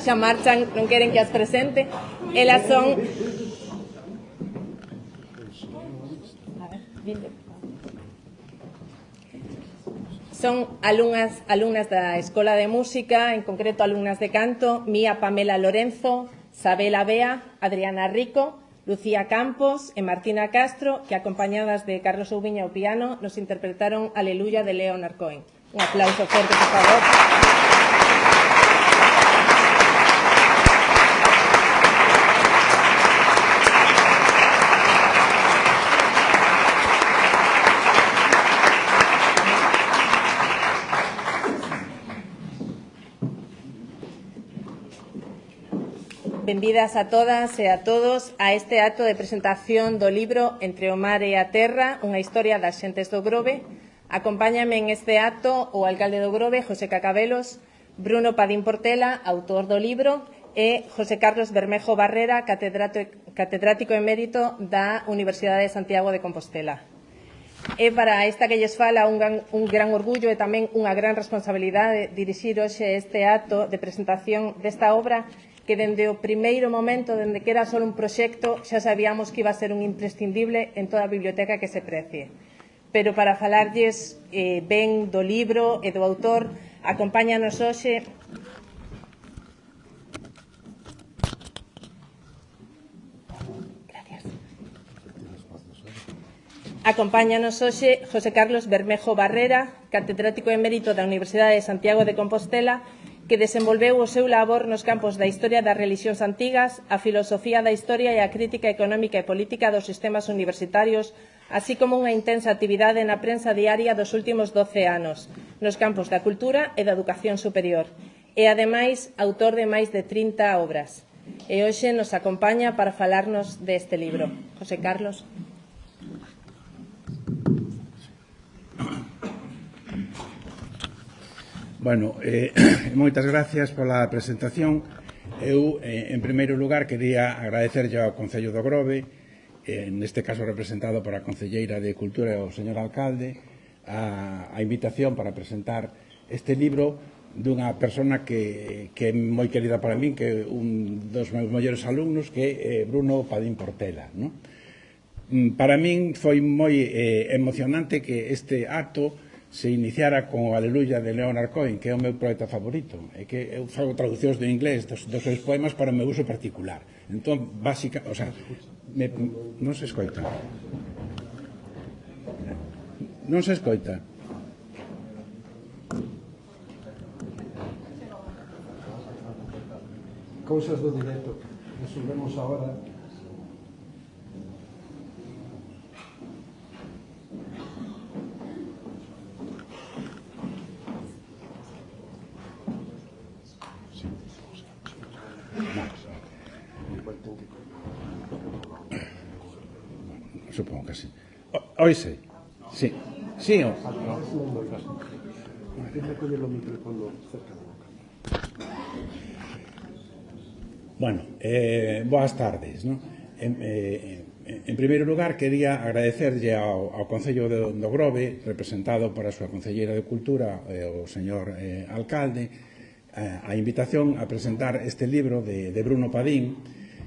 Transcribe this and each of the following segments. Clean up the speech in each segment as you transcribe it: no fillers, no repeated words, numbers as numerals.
xa marchan, non queren que as presente. Elas son... Son alumnas da Escola de Música, en concreto alumnas de canto, Mía Pamela Lorenzo, Sabela Bea, Adriana Rico, Lucía Campos e Martina Castro, que acompañadas de Carlos Oubiña ao piano nos interpretaron Aleluya de Leonard Cohen. Un aplauso forte, por favor. Benvidas a todas e a todos a este acto de presentación do libro Entre o mar e a terra, unha historia das xentes do Grove. Acompáñame en este acto o alcalde do Grove, José Cacabelos, Bruno Padín Portela, autor do libro, e José Carlos Bermejo Barrera, catedrático emérito da Universidade de Santiago de Compostela. É para esta que lles fala un gran orgullo e tamén unha gran responsabilidade dirixir hoxe este acto de presentación desta obra que dende o primeiro momento, dende que era só un proxecto, xa sabíamos que iba a ser un imprescindible en toda a biblioteca que se precie. Pero para falarlles ben do libro e do autor, acompáñanos hoxe José Carlos Bermejo Barrera, catedrático emérito da Universidade de Santiago de Compostela, que desenvolveu o seu labor nos campos da historia das relixións antigas, a filosofía da historia e a crítica económica e política dos sistemas universitarios, así como unha intensa actividade na prensa diaria dos últimos 12 anos, nos campos da cultura e da educación superior. E, ademais, autor de máis de 30 obras. E hoxe nos acompaña para falarnos deste libro. José Carlos. Bueno, moitas gracias pola presentación. Eu, en primeiro lugar, quería agradecerlle ao Concello do Grove, neste caso representado por a Concelleira de Cultura e o señor alcalde, a invitación para presentar este libro dunha persona que é moi querida para min, que é un dos meus mellores alumnos, que é Bruno Padín Portela, non? Para min foi moi emocionante que este acto se iniciara con o Aleluya de Leonard Cohen, que é o meu poeta favorito, e que eu fago traducións do inglés dos seus poemas para o meu uso particular. Entón, básica, o sea, non se escoita. Non se escoita. Cousas do directo. Resolvemos agora. Supongo que sí. Oíse? Sí. Sí. Bueno, boas tardes, ¿no? En primeiro lugar, quería agradecerlle ao Concello do Grove, representado por a súa Concelleira de Cultura, o señor alcalde, a invitación a presentar este libro de Bruno Padín,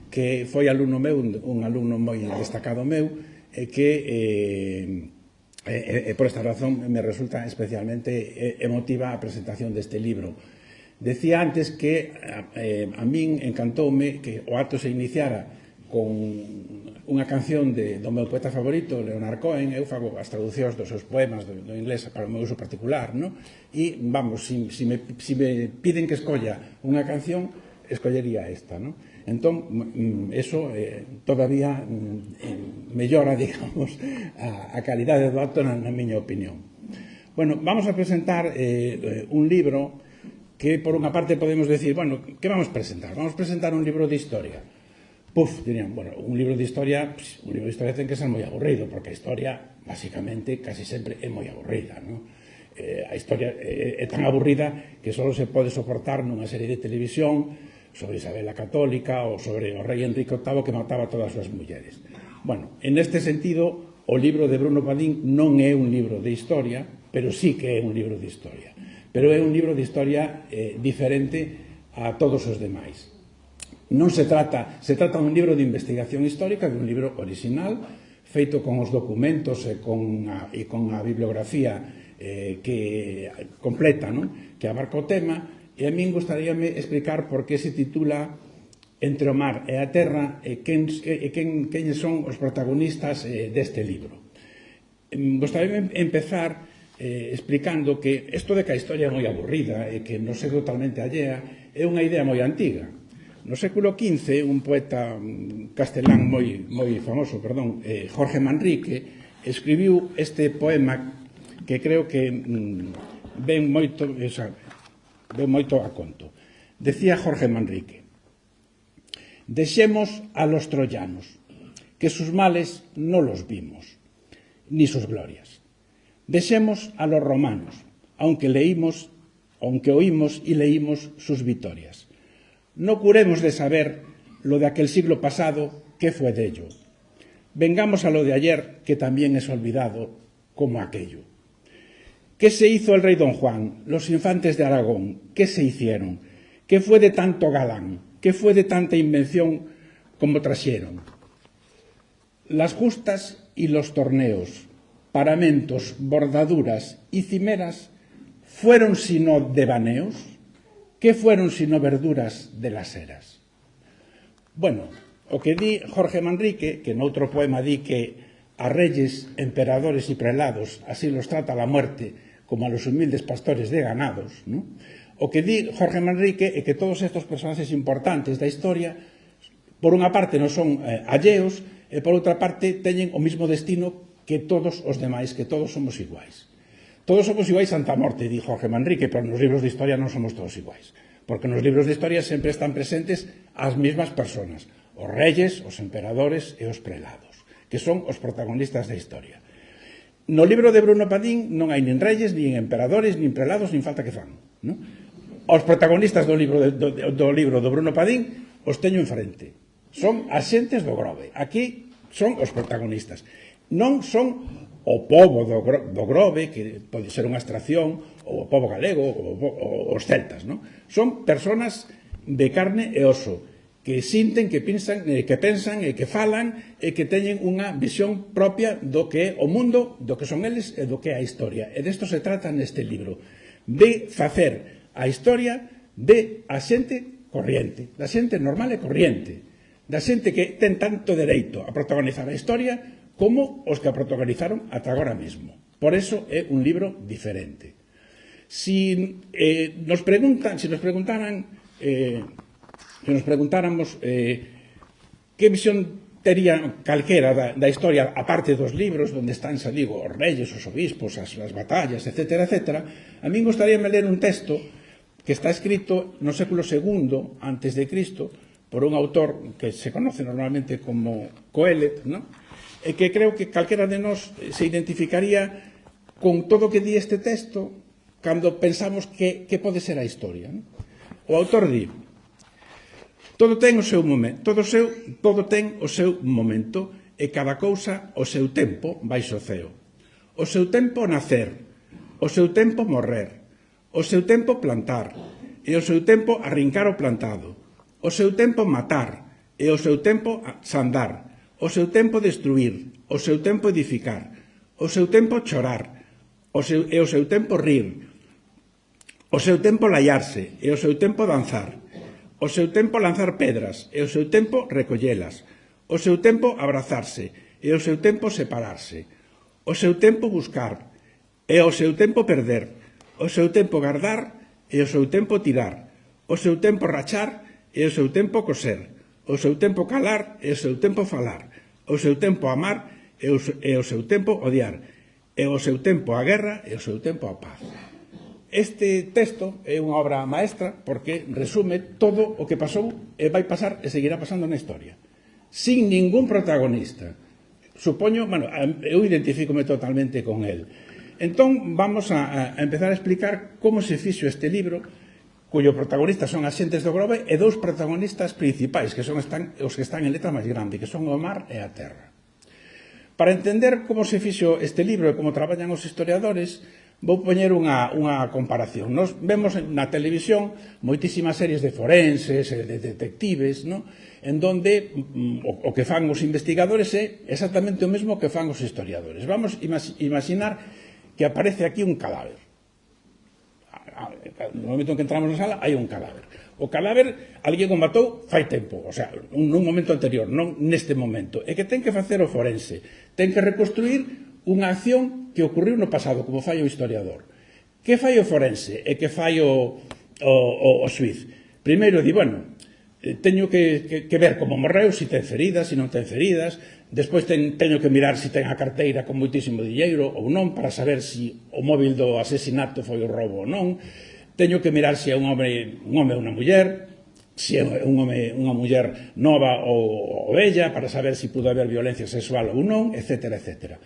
que foi alumno meu, un alumno moi destacado meu, que por esta razón me resulta especialmente emotiva a presentación deste libro. Decía antes que a min encantoume que o acto se iniciara con unha canción do meu poeta favorito, Leonard Cohen. Eu fago as traducións dos seus poemas do inglés para o meu uso particular, non? E, vamos, si me piden que escolla unha canción, escollería esta, non? Entón, eso todavía mellora, digamos, a calidade do acto na miña opinión. Bueno, vamos a presentar un libro que, por unha parte, podemos decir, bueno, que vamos a presentar? Vamos a presentar un libro de historia. Dirían, bueno, un libro de historia ten que ser moi aburrido, porque a historia, basicamente, casi sempre é moi aburrida, non? A historia é tan aburrida que só se pode soportar nunha serie de televisión sobre Isabel a Católica ou sobre o rei Enrique VIII que mataba a todas as súas mulleres. Bueno, en este sentido, o libro de Bruno Padín non é un libro de historia, pero sí que é un libro de historia. Pero é un libro de historia diferente a todos os demais. Non se trata dun libro de investigación histórica, de un libro original, feito con os documentos e con a bibliografía que completa, non? Que abarca o tema, e a min gustaríame explicar por que se titula Entre o mar e a terra e quenes son os protagonistas deste libro. Gostaríame empezar explicando que isto de que a historia é moi aburrida e que non é totalmente allea é unha idea moi antiga. No século XV, un poeta castelán moi famoso, Jorge Manrique, escribiu este poema que creo que ven moito a conto. Decía Jorge Manrique: «Deixemos a los troyanos, que sus males no los vimos, ni sus glorias. Deixemos a los romanos, aunque oímos y leímos sus victorias. No curemos de saber lo de aquel siglo pasado, qué fue de ello. Vengamos a lo de ayer, que también es olvidado, como aquello. ¿Qué se hizo el rey Don Juan, los infantes de Aragón? ¿Qué se hicieron? ¿Qué fue de tanto galán? ¿Qué fue de tanta invención como traxeron? Las justas y los torneos, paramentos, bordaduras y cimeras, ¿fueron sino devaneos? ¿Qué fueron sino verduras de las eras?» Bueno, o que di Jorge Manrique, que noutro poema di que a reyes, emperadores y prelados así los trata la muerte como a los humildes pastores de ganados, ¿no? O que di Jorge Manrique é que todos estes personaxes importantes da historia, por unha parte non son alleos e por outra parte teñen o mismo destino que todos os demais, que todos somos iguais. Todos somos iguais ante a morte, di Jorge Manrique, pero nos libros de historia non somos todos iguais, porque nos libros de historia sempre están presentes as mesmas personas, os reyes, os emperadores e os prelados, que son os protagonistas da historia. No libro de Bruno Padín non hai nin reyes, nin emperadores, nin prelados, nin falta que fan, non? Os protagonistas do libro do Bruno Padín os teño enfrente. Son as xentes do Grove. Aquí son os protagonistas. Non son o pobo do Grove, que pode ser unha abstracción, ou o pobo galego, ou os celtas, non? Son personas de carne e oso, que sinten, que pensan e que falan e que teñen unha visión propia do que é o mundo, do que son eles e do que é a historia. E desto se trata neste libro, de facer a historia de a xente corriente, da xente normal e corriente, da xente que ten tanto dereito a protagonizar a historia como os que a protagonizaron ata agora mesmo. Por eso é un libro diferente. Si nos preguntáramos que visión tería calquera da historia, aparte dos libros, onde están, xa digo, os reyes, os obispos, as batallas, etc., a min gustaríame ler un texto que está escrito no século II antes de Cristo por un autor que se conoce normalmente como Coelet, ¿no? E que creo que calquera de nós se identificaría con todo o que di este texto cando pensamos que pode ser a historia, ¿no? O autor di: todo ten o seu momento, todo ten o seu momento e cada cousa o seu tempo baixo o ceo. O seu tempo nacer, o seu tempo morrer, o seu tempo plantar e o seu tempo arrincar o plantado, o seu tempo matar e o seu tempo sandar, o seu tempo destruir, o seu tempo edificar, o seu tempo chorar e o seu tempo rir, o seu tempo laiarse e o seu tempo danzar, o seu tempo lanzar pedras e o seu tempo recollelas, o seu tempo abrazarse e o seu tempo separarse, o seu tempo buscar e o seu tempo perder, o seu tempo guardar e o seu tempo tirar, o seu tempo rachar e o seu tempo coser, o seu tempo calar e o seu tempo falar, o seu tempo amar e o seu tempo odiar, e o seu tempo a guerra e o seu tempo a paz. Este texto é unha obra maestra porque resume todo o que pasou e vai pasar e seguirá pasando na historia, sin ningún protagonista. Supoño, eu identifícome totalmente con el. Entón, vamos a empezar a explicar como se fixo este libro, cuyo protagonista son as xentes do Grove e dous protagonistas principais, que son os que están en letra máis grande, que son o mar e a terra. Para entender como se fixo este libro e como traballan os historiadores, Vou poñer unha comparación. Nos vemos na televisión moitísimas series de forenses, de detectives, no? En donde o que fan os investigadores é exactamente o mesmo que fan os historiadores. Vamos imaginar que aparece aquí un cadáver. No momento en que entramos na sala hai un cadáver. O cadáver alguén o matou fai tempo, o sea, nun momento anterior, non neste momento. E que ten que facer o forense? Ten que reconstruir unha acción que ocurriu no pasado, como fai o historiador. Que fai o forense e que fai o xuiz? Primeiro, di, bueno, teño que ver como morreu, se ten feridas, se non ten feridas. Despois teño que mirar se ten a carteira con moitísimo dinheiro ou non, para saber se o móvil do asesinato foi o robo ou non. Teño que mirar se é un home ou unha muller, se é un home, unha muller nova ou vella, para saber se pudo haber violencia sexual ou non, etc., etc.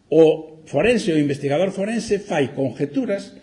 O forense, o investigador forense, fai conjeturas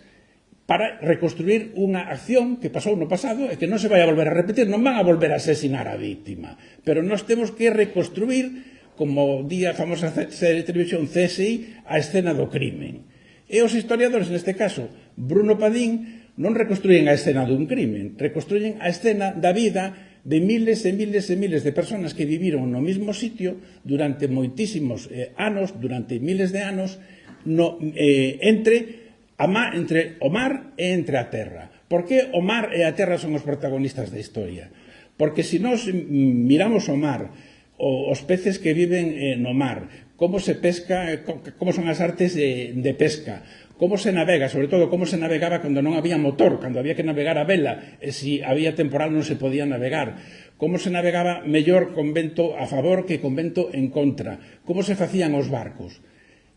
para reconstruir unha acción que pasou no pasado e que non se vai a volver a repetir, non van a volver a asesinar a víctima. Pero nós temos que reconstruir, como di a famosa serie de televisión CSI, a escena do crimen. E os historiadores, neste caso, Bruno Padín, non reconstruyen a escena dun crimen, reconstruyen a escena da vida de miles e miles e miles de personas que viviron no mismo sitio durante moitísimos anos, durante miles de anos, entre o mar e entre a terra. Por que o mar e a terra son os protagonistas da historia? Porque se nós miramos o mar, os peces que viven no mar, como se pesca, como son as artes de pesca, como se navega, sobre todo como se navegaba cando non había motor, cando había que navegar a vela, e se había temporal non se podía navegar, como se navegaba mellor con vento a favor que con vento en contra, como se facían os barcos.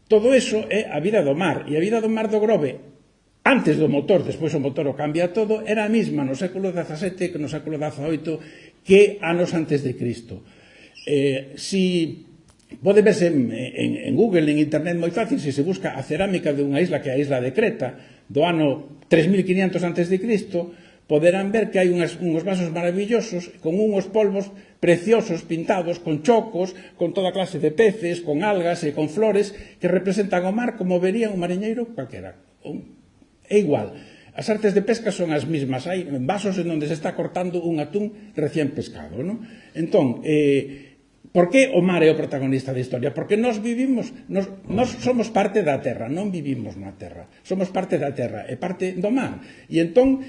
Todo eso é a vida do mar, e a vida do mar do Grove, antes do motor, despois o motor o cambia todo, era a mesma no século XVII que no século XVIII que anos antes de Cristo. Pode verse en Google, en Internet, moi fácil, se se busca a cerámica de unha isla que é a isla de Creta, do ano 3500 antes de Cristo, poderán ver que hai uns vasos maravillosos con uns polvos preciosos pintados, con chocos, con toda clase de peces, con algas e con flores que representan o mar como vería un mariñeiro calquera. É igual. As artes de pesca son as mismas. Hai vasos en onde se está cortando un atún recén pescado, non? Entón, por que o mar é o protagonista da historia? Porque nós vivimos, nós somos parte da terra, non vivimos na terra. Somos parte da terra e parte do mar. E entón,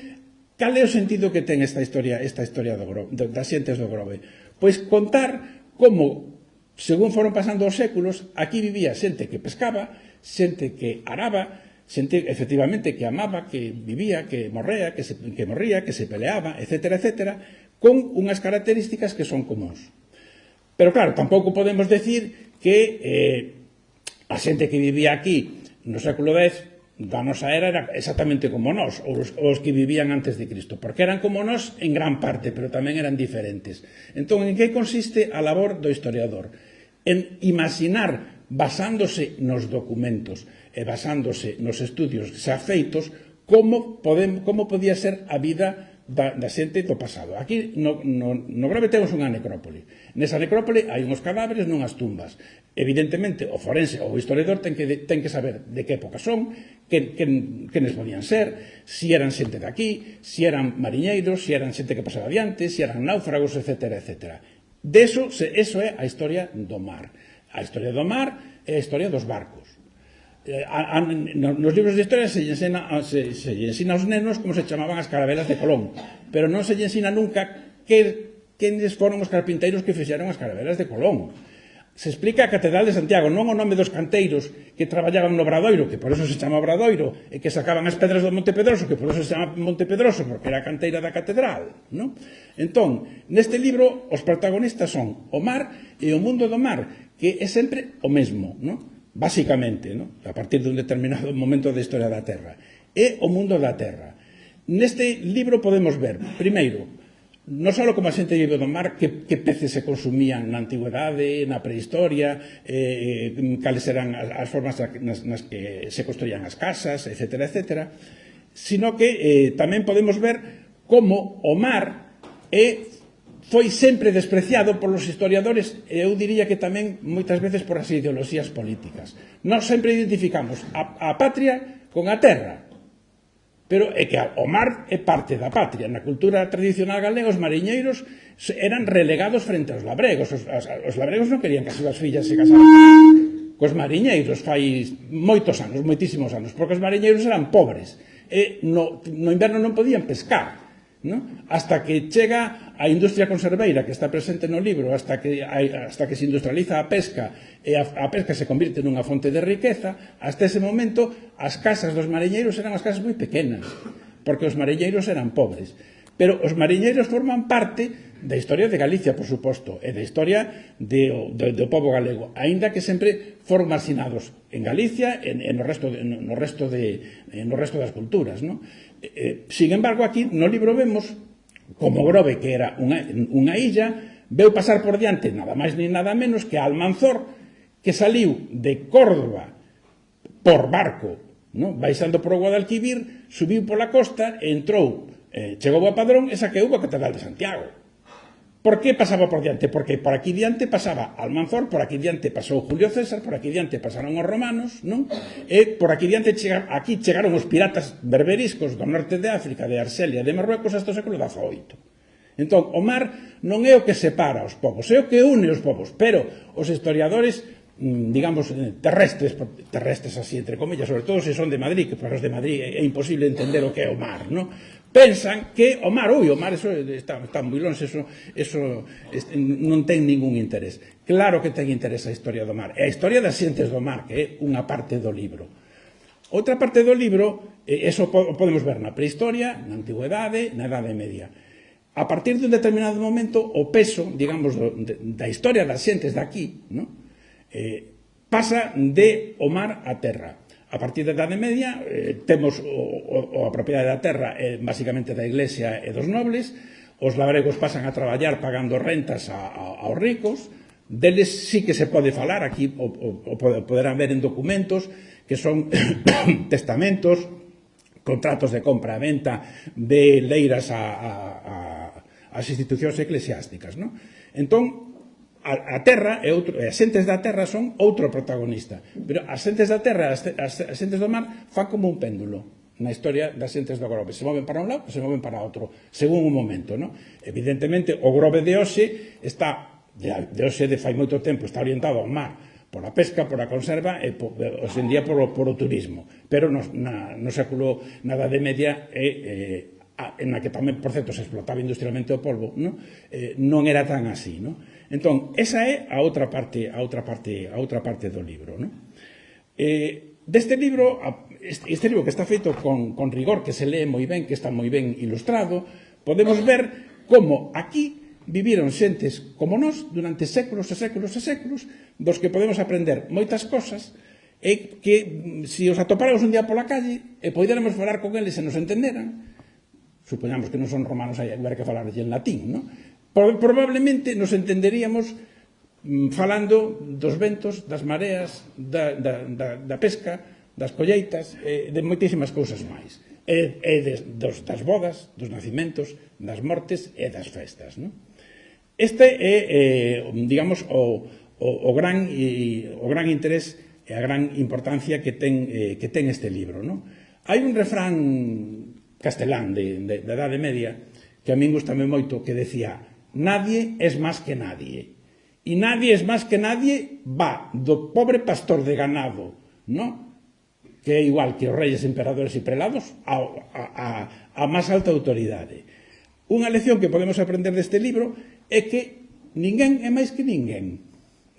cal é o sentido que ten esta historia das xentes do Grove? Pois contar como, según foron pasando os séculos, aquí vivía xente que pescaba, xente que araba, xente efectivamente que amaba, que vivía, que morría, que se peleaba, etc., etc., con unhas características que son comuns. Pero claro, tampouco podemos decir que a xente que vivía aquí no século X da nosa era era exactamente como nós, os que vivían antes de Cristo, porque eran como nós en gran parte, pero tamén eran diferentes. Entón, en que consiste a labor do historiador? En imaginar, basándose nos documentos e basándose nos estudios xa feitos, como podía ser a vida da xente do pasado. Aquí no Grove temos unha necrópole. Nesa necrópole hai uns cadáveres nunhas tumbas. Evidentemente, o forense ou o historiador ten que saber de que época son, quenes podían ser, se eran xente de aquí, se eran mariñeiros, se eran xente que pasaba adiante, se eran náufragos, etc., etc. Eso é a historia do mar. A historia do mar é a historia dos barcos. Nos libros de historia se lle ensina aos nenos como se chamaban as carabelas de Colón, pero non se lle ensina nunca quenes foron os carpinteiros que fixeron as carabelas de Colón. Se explica a Catedral de Santiago, non o nome dos canteiros que traballaban no Obradoiro, que por eso se chama Obradoiro, e que sacaban as pedras do Monte Pedroso, que por eso se chama Monte Pedroso, porque era a canteira da catedral, non? Entón, neste libro os protagonistas son o mar e o mundo do mar, que é sempre o mesmo, non? Básicamente, ¿no? A partir de un determinado momento da historia da Terra. É o mundo da Terra. Neste libro podemos ver, primeiro, non só como a xente vive do mar, que peces se consumían na antigüedade, na prehistoria, cales eran as formas nas que se construían as casas, etc., etc., sino que tamén podemos ver como o mar foi sempre despreciado polos historiadores, e eu diría que tamén moitas veces por as ideoloxías políticas. Nós sempre identificamos a patria con a terra. Pero é que o mar é parte da patria. Na cultura tradicional galega, os mariñeiros eran relegados frente aos labregos. Os labregos non querían que as súas fillas se casaran cos mariñeiros fai moitos anos, moitísimos anos, porque os mariñeiros eran pobres. E no inverno non podían pescar. ¿No? Hasta que chega a industria conserveira que está presente no libro, hasta que se industrializa a pesca e a pesca se convirte nunha fonte de riqueza, hasta ese momento as casas dos mariñeiros eran as casas moi pequenas, porque os mariñeiros eran pobres. Pero os mariñeiros forman parte da historia de Galicia, por suposto, e da historia do pobo galego, aínda que sempre foron marxinados en Galicia e no resto das culturas, ¿no? Sin embargo, aquí no libro vemos como Grove, que era unha illa, veu pasar por diante nada máis ni nada menos que Almanzor, que saliu de Córdoba por barco, ¿no? Baixando por o Guadalquivir, subiu pola costa e entrou, chegou a Padrón e saqueu a Catedral de Santiago. Por que pasaba por diante? Porque por aquí diante pasaba Almanzor, por aquí diante pasou Julio César, por aquí diante pasaron os romanos, non? E por aquí diante aquí chegaron os piratas berberiscos do norte de África, de Arxelia, de Marruecos hasta o século XVIII. Entón, o mar non é o que separa os povos, é o que une os povos, pero os historiadores, digamos, terrestres así, entre comillas, sobre todo se son de Madrid, que para os de Madrid é imposible entender o que é o mar, non? Pensan que o mar, o mar, eso está moi longe, eso non ten ningún interés. Claro que ten interés a historia do mar, e a historia das xentes do mar, que é unha parte do libro. Outra parte do libro, eso podemos ver na prehistoria, na antigüedade, na Edade Media. A partir de un determinado momento, o peso, digamos, da historia das xentes daqui, non? Pasa de o mar a terra. A partir da Edade Media temos a propiedade da terra basicamente da Iglesia e dos nobles, os labregos pasan a traballar pagando rentas aos ricos, deles sí que se pode falar, aquí o poderán ver en documentos que son testamentos, contratos de compra e venta de leiras ás institucións eclesiásticas, non? Entón, a terra e as xentes da terra son outro protagonista, pero as xentes da terra e as xentes do mar fan como un péndulo na historia das xentes do Grove, se moven para un lado e se moven para outro según o momento, non? Evidentemente o Grove de hoxe está de fai moito tempo está orientado ao mar, por a pesca, por a conserva e hoxe en día por o turismo, pero no século na Edade Media en a que tamén, por certo, se explotaba industrialmente o polvo, non era tan así, non? Entón, esa é a outra parte do libro, non? Deste libro, este libro que está feito con rigor, que se lee moi ben, que está moi ben ilustrado, podemos ver como aquí viviron xentes como nós durante séculos e séculos e séculos, dos que podemos aprender moitas cosas, e que, se os atopáramos un día pola calle e poidéramos falar con eles e nos entenderan, supoñamos que non son romanos, hai que falarlle en latín, non? Probablemente nos entenderíamos falando dos ventos, das mareas, da pesca, das colleitas, de moitísimas cousas máis. Das bodas, dos nacimentos, das mortes e das festas, non? Este é, digamos, o gran interés e a gran importancia que ten este libro, non? Hai un refrán castelán da Edade Media que a min gustame moito, que decía: nadie es más que nadie. E nadie es más que nadie va do pobre pastor de ganado, ¿no? Que é igual que os reyes, emperadores e prelados, a máis alta autoridade. Unha lección que podemos aprender deste libro é que ninguén é máis que ninguén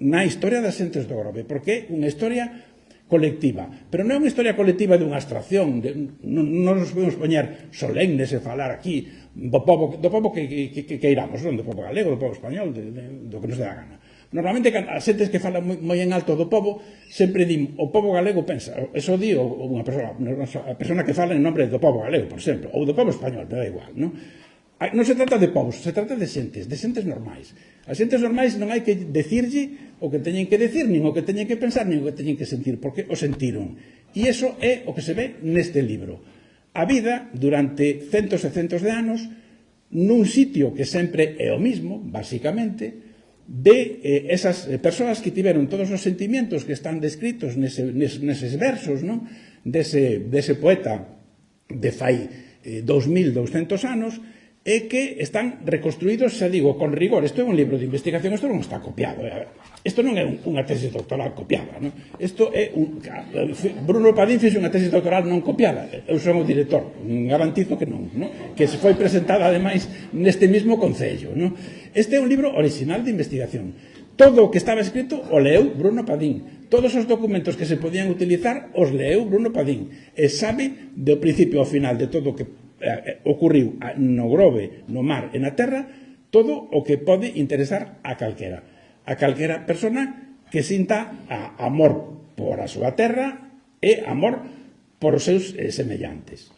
na historia das xentes do Grove, porque é unha historia colectiva, pero non é unha historia colectiva dunha abstracción, non nos podemos poñer solemnes e falar aquí do pobo que iramos, non do pobo galego, do pobo español, do que nos dé a gana. Normalmente, as xentes que falan moi en alto do pobo, sempre din, o pobo galego pensa, eso di unha persona que fala en nombre do pobo galego, por exemplo, ou do pobo español, me dá igual, non? Non se trata de povos, se trata de xentes normais. As xentes normais non hai que decirlle o que teñen que decir, nin o que teñen que pensar, nin o que teñen que sentir, porque o sentiron. E iso é o que se ve neste libro. A vida, durante centos e centos de anos, nun sitio que sempre é o mismo, basicamente, de esas persoas que tiveron todos os sentimentos que están descritos neses versos, non? Dese poeta de fai 2200 anos, e que están reconstruídos, xa digo, con rigor. Isto é un libro de investigación, isto non está copiado. Isto non é unha tesis doctoral copiada, non? Isto é Bruno Padín fixe unha tesis doctoral non copiada. Eu son o director, garantizo que non, non? Que se foi presentada, ademais, neste mesmo concello, non? Este é un libro original de investigación. Todo o que estaba escrito o leu Bruno Padín. Todos os documentos que se podían utilizar os leu Bruno Padín. E sabe, do principio ao final de todo o que ocurriu no Grove, no mar e na terra, todo o que pode interesar a calquera persona que sinta amor por a súa terra e amor por os seus semellantes.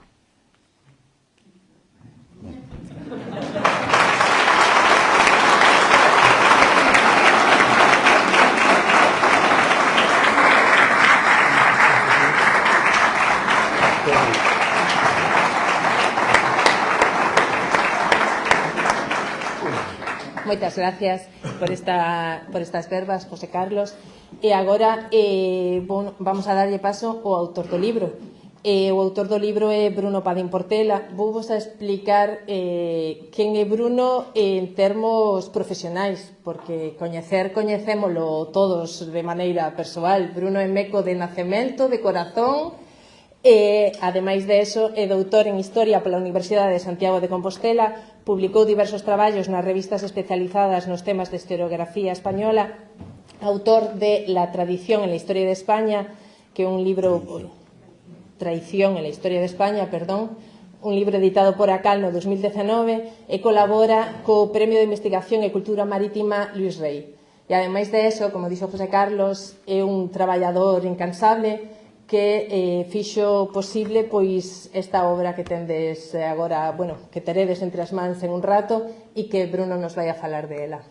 Moitas gracias por estas verbas, José Carlos. E agora vamos a darlle paso ao autor do libro. O autor do libro é Bruno Padín Portela. Vou-vos a explicar quen é Bruno en termos profesionais, porque coñecémolo todos de maneira persoal. Bruno é meco de nacemento, de corazón, e, ademais de eso, é doutor en Historia pola Universidade de Santiago de Compostela. Publicou diversos traballos nas revistas especializadas nos temas de historiografía española, autor de La tradición en la historia de España, que é un libro, Traición en la historia de España, perdón, un libro editado por Acal no 2019, e colabora co Premio de Investigación e Cultura Marítima Luis Rey. E, ademais de eso, como dixo José Carlos, é un traballador incansable que fixo posible pois esta obra que tendes agora, bueno, que teredes entre as mans en un rato, e que Bruno nos vai a falar de ela.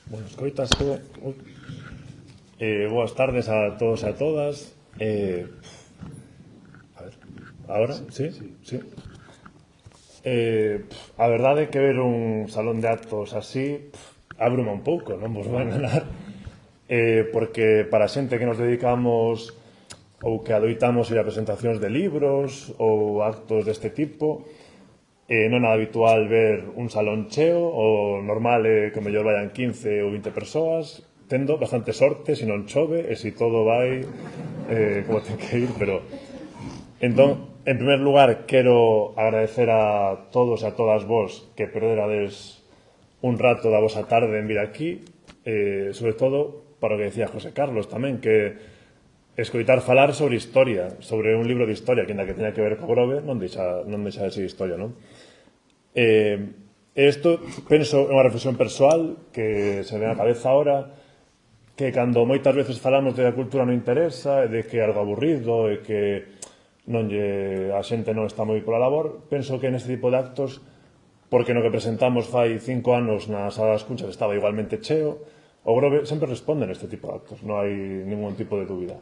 Bueno, escoitaste. Boas tardes a todos e a todas. A ver, ahora? Sí? Sí. A verdade é que ver un salón de actos así abruma un pouco, non vos vou enganar, porque para a xente que nos dedicamos ou que adoitamos ir a presentacións de libros ou actos deste tipo, non é nada habitual ver un salón cheo. O normal é que mellor vayan 15 ou 20 persoas, tendo bastante sorte se non chove e se todo vai como ten que ir. Pero entón, en primer lugar, quero agradecer a todos e a todas vos que perderades un rato da vosa tarde en vir aquí, sobre todo para o que decía José Carlos tamén, que escoitar falar sobre historia, sobre un libro de historia, que ainda que teña que ver co Grove, non deixa de ser historia, non? Isto, penso, é unha reflexión persoal que se me na cabeza ahora, que cando moitas veces falamos de que a cultura non interesa, e de que é algo aburrido, e que a xente non está moi pola labor, penso que neste tipo de actos, porque no que presentamos fai 5 anos na Sala das Cunchas estaba igualmente cheo, o Grove sempre responde neste tipo de actos, non hai ningún tipo de dúbida.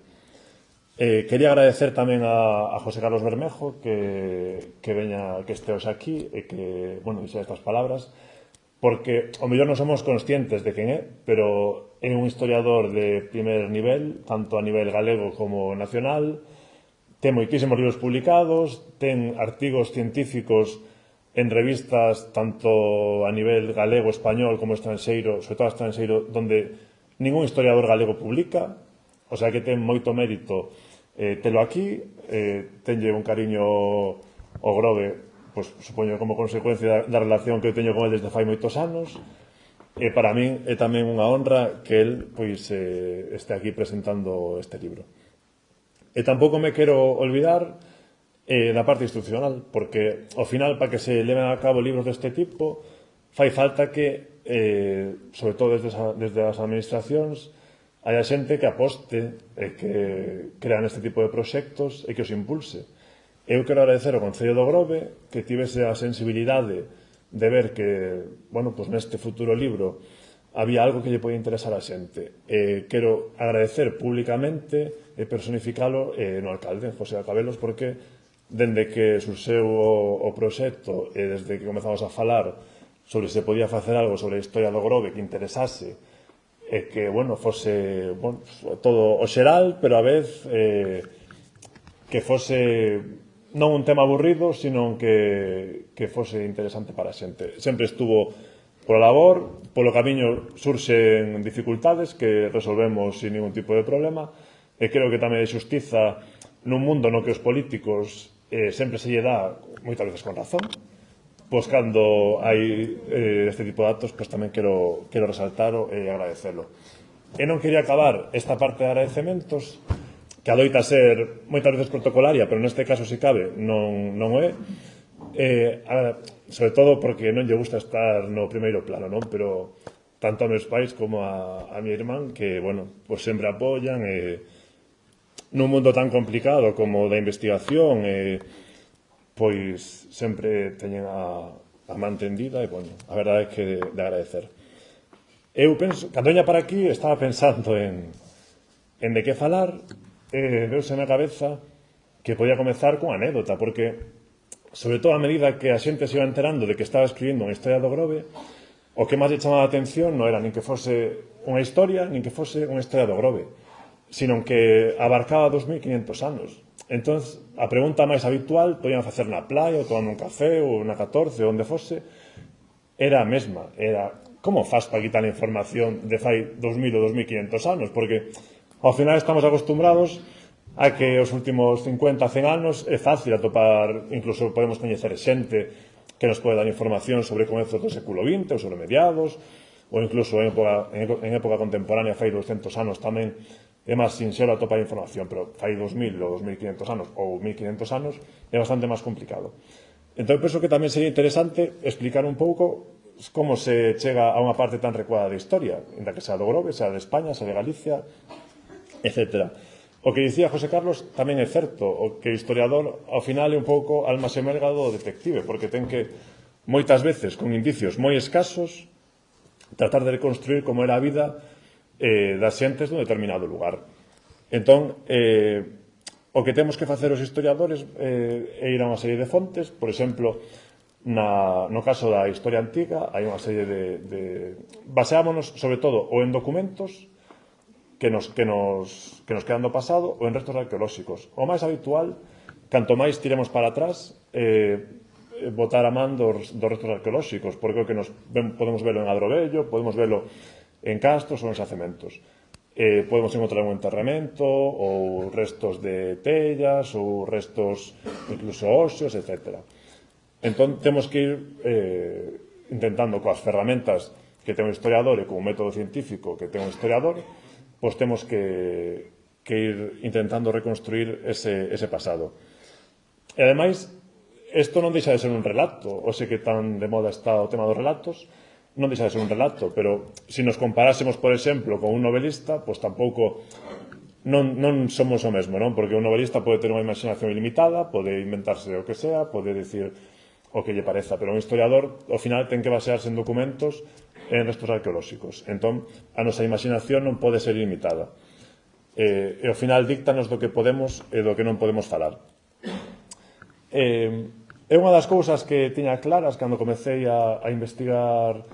Quería agradecer tamén a José Carlos Bermejo que este hoxe aquí e que, bueno, dixe estas palabras, porque ao mellor non somos conscientes de quen é, pero é un historiador de primer nivel, tanto a nivel galego como nacional, ten moitísimos libros publicados, ten artigos científicos en revistas tanto a nivel galego, español como estranxeiro, sobre todo estranxeiro, donde ningún historiador galego publica, o sea que ten moito mérito telo aquí, tenlle un cariño ao Grove, pois supoño como consecuencia da relación que eu teño con ele desde fai moitos anos, e para min é tamén unha honra que el pois este aquí presentando este libro. E tampouco me quero olvidar da parte institucional, porque ao final, para que se leven a cabo libros deste tipo, fai falta que, sobre todo desde as administracións, haya xente que aposte e que crean este tipo de proxectos e que os impulse. Eu quero agradecer ao Concello do Grove que tivese a sensibilidade de ver que, bueno, pues neste futuro libro había algo que lle podía interesar a xente. Quero agradecer públicamente e personificalo no alcalde, José Acabelos, porque dende que surxeu o proxecto e desde que comezamos a falar sobre se podía facer algo sobre a historia do Grove que interesase e que, bueno, fose todo o xeral, pero a vez que fose non un tema aburrido, sino que fose interesante para a xente. Sempre estuvo pola labor, polo camiño surxen dificultades que resolvemos sin ningún tipo de problema, e creo que tamén é xustiza nun mundo no que os políticos sempre se lle dá, moitas veces con razón, pois cando hai este tipo de actos, pois tamén quero resaltaro e agradecelo. E non quería acabar esta parte de agradecementos, que adoita ser moitas veces protocolaria, pero neste caso, se cabe, non o é, sobre todo porque non lle gusta estar no primeiro plano, non? Pero tanto a meus pais como a mi irmán, que, bueno, pois sempre apoian, nun mundo tan complicado como da investigación, pois sempre teñen a man tendida e, bueno, a verdade é que de agradecer. Eu penso, cando veña para aquí, estaba pensando en de que falar, veuse na cabeza que podía comezar con anécdota, porque, sobre todo a medida que a xente se iba enterando de que estaba escribindo unha historia do Grove, o que máis lle chamaba a atención non era nin que fose unha historia, nin que fose unha historia do Grove, sino que abarcaba 2500 anos. Entón, a pregunta máis habitual, podían facer na playa, ou tomando un café, ou na 14, onde fose, era a mesma. Era, como faz para quitar a información de fai 2000 ou 2500 anos? Porque, ao final, estamos acostumbrados a que os últimos 50, 100 anos é fácil atopar, incluso podemos coñecer xente que nos pode dar información sobre comezos do século XX, ou sobre mediados, ou incluso en época contemporánea, fai 200 anos tamén, é máis sinxelo atopar información, pero fai 2000 ou 2500 anos ou 1500 anos é bastante máis complicado. Entón, penso que tamén sería interesante explicar un pouco como se chega a unha parte tan recuada da historia, ainda que sea do Grove, sea de España, sea de Galicia, etc. O que dicía José Carlos tamén é certo, o que o historiador ao final é un pouco alma semelga do detective, porque ten que, moitas veces, con indicios moi escasos, tratar de reconstruir como era a vida das xentes dun determinado lugar. Entón, o que temos que facer os historiadores é ir a unha serie de fontes. Por exemplo, no caso da historia antiga, hai unha serie de baseámonos, sobre todo, ou en documentos que nos quedan do pasado, ou en restos arqueolóxicos. O máis habitual, canto máis tiremos para atrás, botar a man dos restos arqueolóxicos, porque o que podemos velo en Adrovello, podemos velo en castros ou en xacementos. Podemos encontrar un enterramento, ou restos de tellas, ou restos incluso óseos, etc. Entón, temos que ir intentando coas ferramentas que ten o historiador e con un método científico que ten o historiador, pois temos que ir intentando reconstruir ese pasado. E, ademais, isto non deixa de ser un relato, o sei que tan de moda está o tema dos relatos, non deixa de ser un relato, pero se nos comparásemos, por exemplo, con un novelista, pois tampouco non somos o mesmo, non? Porque un novelista pode ter unha imaginación ilimitada, pode inventarse o que sea, pode dicir o que lle pareza, pero un historiador, ao final, ten que basearse en documentos e en restos arqueolóxicos. Entón, a nosa imaginación non pode ser ilimitada. E, ao final, díctanos do que podemos e do que non podemos falar. É unha das cousas que tiña claras cando comecei a investigar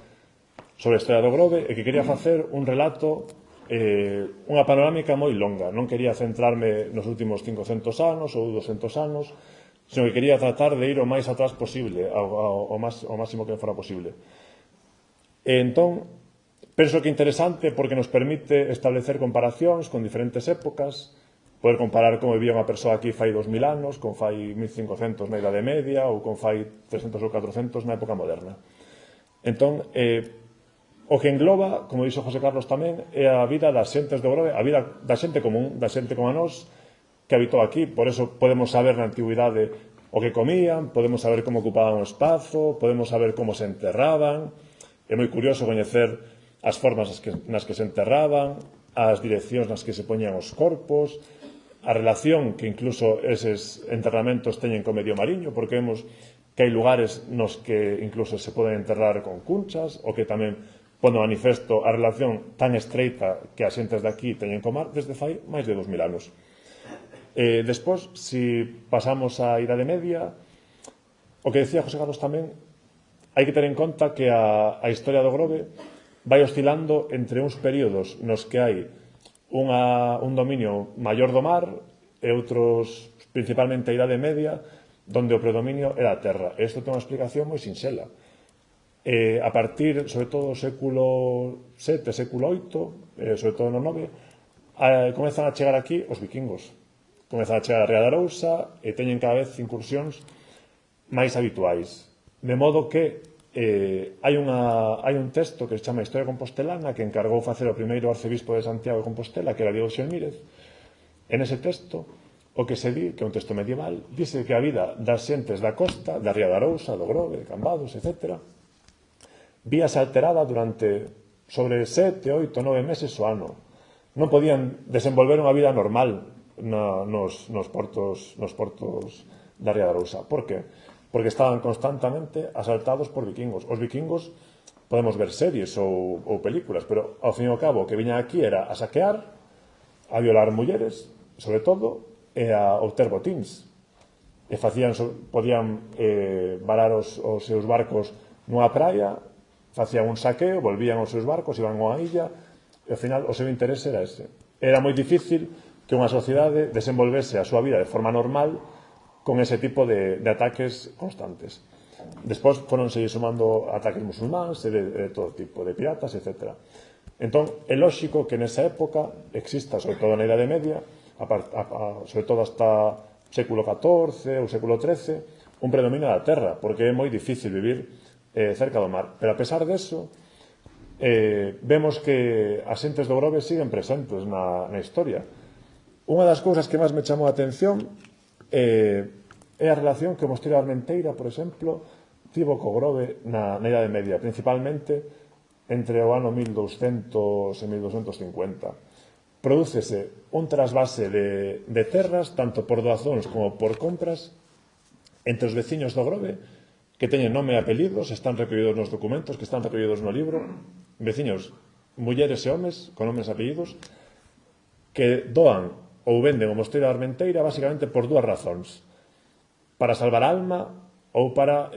sobre a historia do Grove, e que quería facer un relato, unha panorámica moi longa. Non quería centrarme nos últimos 500 anos ou 200 anos, sino que quería tratar de ir o máis atrás posible, ao máximo que fora posible. E entón, penso que é interesante porque nos permite establecer comparacións con diferentes épocas, poder comparar como vivía unha persoa aquí fai 2000 anos, con fai 1500 na Idade Media, ou con fai 300 ou 400 na época moderna. Entón, o que engloba, como dixo José Carlos tamén, é a vida das xentes do Grove, a vida da xente común, da xente como a nós, que habitou aquí. Por eso podemos saber na antigüidade o que comían, podemos saber como ocupaban o espazo, podemos saber como se enterraban. É moi curioso coñecer as formas nas que se enterraban, as direccións nas que se poñían os corpos, a relación que incluso eses enterramentos teñen co medio mariño, porque vemos que hai lugares nos que incluso se poden enterrar con cunchas, ou que tamén pon de manifesto a relación tan estreita que as xentes de aquí teñen co mar desde fai máis de 2000 anos. Despois, se pasamos á Idade Media, o que decía José Carlos tamén, hai que ter en conta que a historia do Grove vai oscilando entre uns períodos nos que hai un dominio maior do mar e outros, principalmente a Idade Media, donde o predominio era a terra. E isto ten unha explicación moi sinxela. A partir, sobre todo, do século VII, século VIII, sobre todo no IX, comezan a chegar aquí os vikingos. Comezan a chegar a Ría de Arousa e teñen cada vez incursións máis habituais. De modo que hai un texto que se chama Historia Compostelana que encargou facer o primeiro arcebispo de Santiago de Compostela, que era Diego Xelmírez. En ese texto, o que se di, que é un texto medieval, dice que a vida das xentes da costa, da Ría de Arousa, do Grove, de Cambados, etc., víase alterada durante sobre 7, 8, 9 meses o ano. Non podían desenvolver unha vida normal nos portos da Ría de Arousa. Por que? Porque estaban constantemente asaltados por vikingos. Os vikingos podemos ver series ou películas, pero ao fin e ao cabo o que viñan aquí era a saquear, a violar mulleres, sobre todo, e a obter botíns. E podían varar os seus barcos nunha praia, facían un saqueo, volvían os seus barcos, iban a unha illa, e ao final o seu interese era ese. Era moi difícil que unha sociedade desenvolvese a súa vida de forma normal con ese tipo de ataques constantes. Despois foronse sumando ataques musulmáns e de todo tipo, de piratas, etc. Entón, é lóxico que nesa época exista, sobre todo na Idade Media, sobre todo hasta o século XIV ou século XIII, un predominio da terra, porque é moi difícil vivir cerca do mar. Pero a pesar deso, vemos que as xentes do Grove siguen presentes na historia. Unha das cousas que máis me chamou a atención é a relación que o Mosteiro de Armenteira, por exemplo, tivo co Grove na Idade Media, principalmente entre o ano 1200 e 1250. Prodúcese un trasvase de terras, tanto por doazóns como por compras, entre os veciños do Grove, que teñen nome e apelidos, están recollidos nos documentos, que están recollidos no libro, veciños, mulleres e homes, con nomes e apelidos, que doan ou venden o Mosteiro de Armenteira basicamente por dúas razóns: para salvar a alma ou para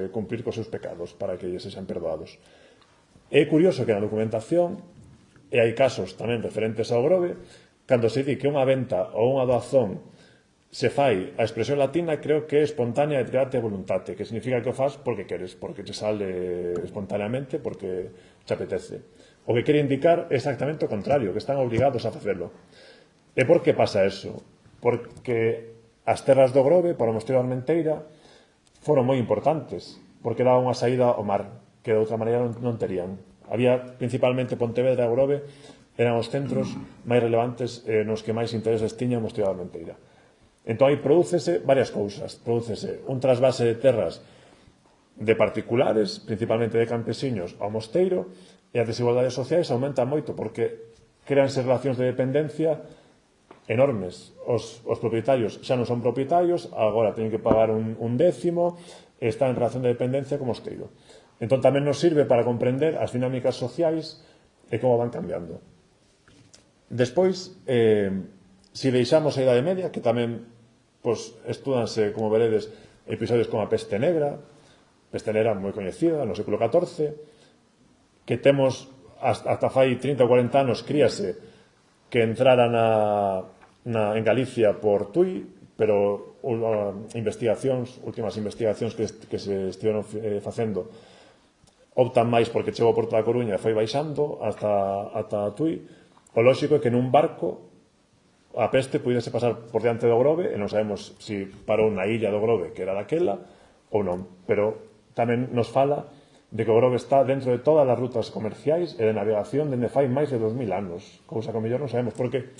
cumprir cos seus pecados, para que lles sexan perdoados. É curioso que na documentación, e hai casos tamén referentes ao Grove, cando se di que unha venta ou unha doazón se fai a expresión latina, creo que é espontánea et gratiae voluntate, que significa que o faz porque queres, porque te sale espontaneamente, porque te apetece. O que quere indicar é exactamente o contrario, que están obrigados a facelo. E por que pasa eso? Porque as terras do Grove, para o Mosteiro de Armenteira, foron moi importantes, porque daban unha saída ao mar, que de outra maneira non terían. Había principalmente Pontevedra e Grove, eran os centros máis relevantes nos que máis intereses tiña o Mosteiro de Armenteira. Entón aí prodúcese varias cousas. Prodúcese un trasvase de terras de particulares, principalmente de campesiños, ao mosteiro, e as desigualdades sociais aumentan moito, porque créanse relacións de dependencia enormes. Os propietarios xa non son propietarios, agora teñen que pagar un décimo, e están en relación de dependencia co mosteiro. Entón tamén nos sirve para comprender as dinámicas sociais e como van cambiando. Despois, se deixamos a Idade Media, que tamén estúdanse, como veredes, episodios como a Peste Negra moi coñecida no século XIV, que temos hasta fai 30 ou 40 anos críase que entrara en Galicia por Tui, pero últimas investigacións que se estiveron facendo optan máis porque chegou a Porto da Coruña e foi baixando ata Tui. O lóxico é que nun barco a peste puidese pasar por diante do Grove e non sabemos se parou na illa do Grove, que era daquela, ou non. Pero tamén nos fala de que o Grove está dentro de todas as rutas comerciais e de navegación dende fai máis de 2000 anos, cousa que ao mellor non sabemos, porque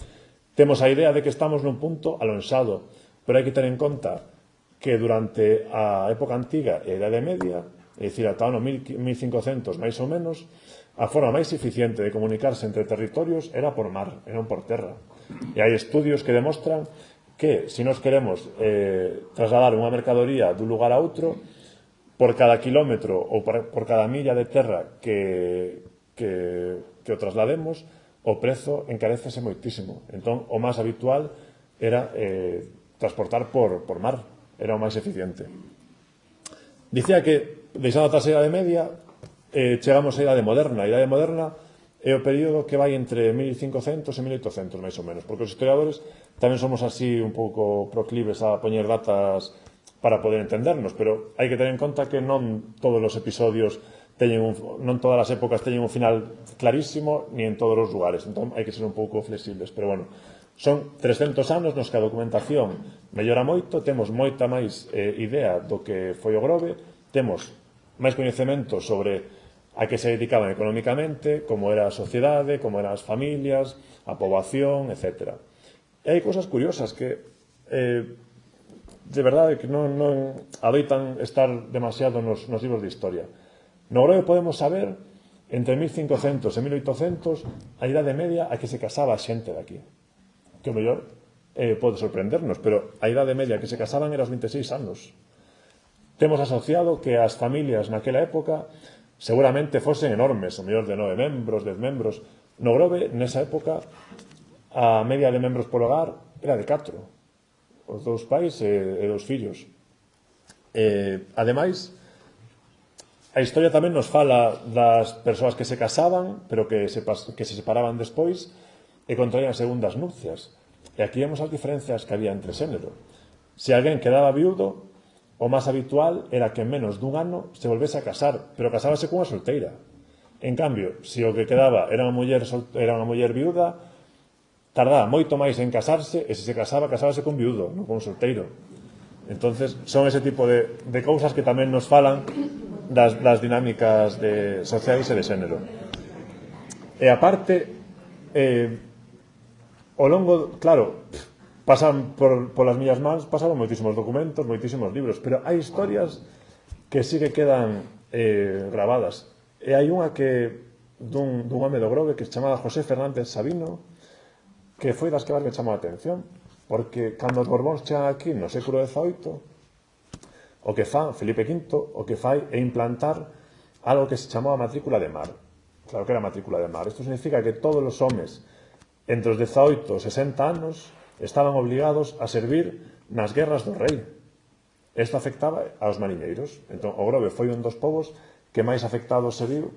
temos a idea de que estamos nun punto alonxado, pero hai que ter en conta que durante a época antiga e a Idade Media, é dicir, ata o ano 1500 máis ou menos, a forma máis eficiente de comunicarse entre territorios era por mar, e non por terra. E hai estudios que demostran que, se nos queremos trasladar unha mercadoría dun lugar a outro, por cada kilómetro ou por cada milla de terra que o traslademos, o prezo encarécese moitísimo. Entón, o máis habitual era transportar por mar, era o máis eficiente. Dicía que, deixando atrás a Idade Media, chegamos á Idade Moderna. A Idade Moderna é o período que vai entre 1500 e 1800, máis ou menos, porque os historiadores tamén somos así un pouco proclives a poñer datas para poder entendernos, pero hai que tener en conta que non todos os episodios non todas as épocas teñen un final clarísimo, ni en todos os lugares, entón hai que ser un pouco flexibles, pero bueno, son 300 anos nos que a documentación mellora moito, temos moita máis idea do que foi o Grove, temos máis coñecemento sobre a que se dedicaban económicamente, como era a sociedade, como eran as familias, a poboación, etc. E hai cousas curiosas que de verdade que non adoitan estar demasiado nos libros de historia. No Grove podemos saber entre 1500 e 1800 a Idade Media a que se casaba a xente daqui, que o mellor pode sorprendernos, pero a Idade Media que se casaban era aos 26 anos. Temos asociado que as familias naquela época seguramente fosen enormes, o mellor de 9 membros, 10 membros. No Grove, nesa época, a media de membros por hogar era de 4. Os 2 pais e 2 fillos. Ademais, a historia tamén nos fala das persoas que se casaban, pero que se separaban despois e contraían segundas nupcias. E aquí vemos as diferencias que había entre xénero. Se alguén quedaba viudo, o máis habitual era que en menos dun ano se volvese a casar, pero casábase cunha solteira. En cambio, se o que quedaba era unha muller viuda, tardaba moito máis en casarse, e se casaba, casábase con viudo, non con solteiro. Entonces, son ese tipo de cousas que tamén nos falan das dinámicas sociais e de xénero. E aparte, ao longo, claro, pasan polas miñas mans, pasaron moitísimos documentos, moitísimos libros, pero hai historias que sí que quedan gravadas. E hai unha que dun home do Grove que se chamaba José Fernández Sabino, que foi das que máis me chamou a atención, porque cando os Borbóns chegan aquí no século XVIII, o que fan Felipe V, o que fai é implantar algo que se chamaba matrícula de mar. Claro que era matrícula de mar. Isto significa que todos os homes entre os 18 e 60 anos estaban obligados a servir nas guerras do rei. Isto afectaba aos mariñeiros. Entón, o Grove foi un dos povos que máis afectados se viu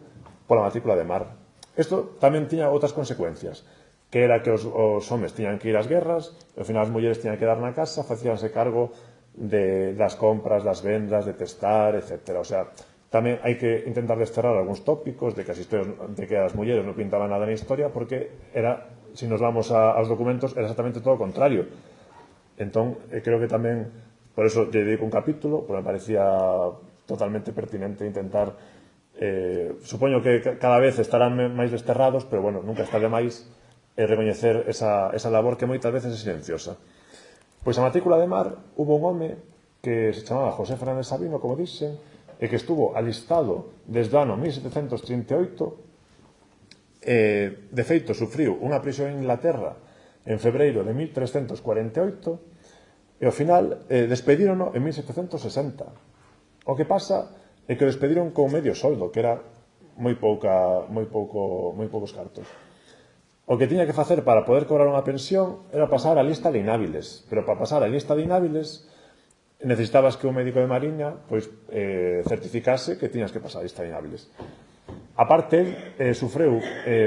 pola matrícula de mar. Isto tamén tiña outras consecuencias, que era que os homes tiñan que ir ás guerras, e ao final as mulleres tiñan que dar na casa, facíanse cargo das compras, das vendas, de testar, etc. O sea, tamén hai que intentar desterrar algúns tópicos de que as mulleres non pintaban nada na historia, porque era, se nos vamos aos documentos, era exactamente todo o contrario. Entón, creo que tamén, por eso lle dedico un capítulo, porque me parecía totalmente pertinente intentar, supoño que cada vez estarán máis desterrados, pero bueno, nunca está de máis recoñecer esa labor que moitas veces é silenciosa. Pois a matrícula de mar, hubo un home que se chamaba José Fernández Sabino, como dixen, e que estuvo alistado desde o ano 1738. De feito, sufriu unha prisión en Inglaterra en febreiro de 1348, e ao final despedírono en 1760. O que pasa é que o despediron con medio soldo, que era moi poucos cartos. O que tiña que facer para poder cobrar unha pensión era pasar a lista de inhábiles, pero para pasar a lista de inhábiles necesitabas que un médico de mariña certificase que tiñas que pasar a lista de inhábiles. Aparte, sufreu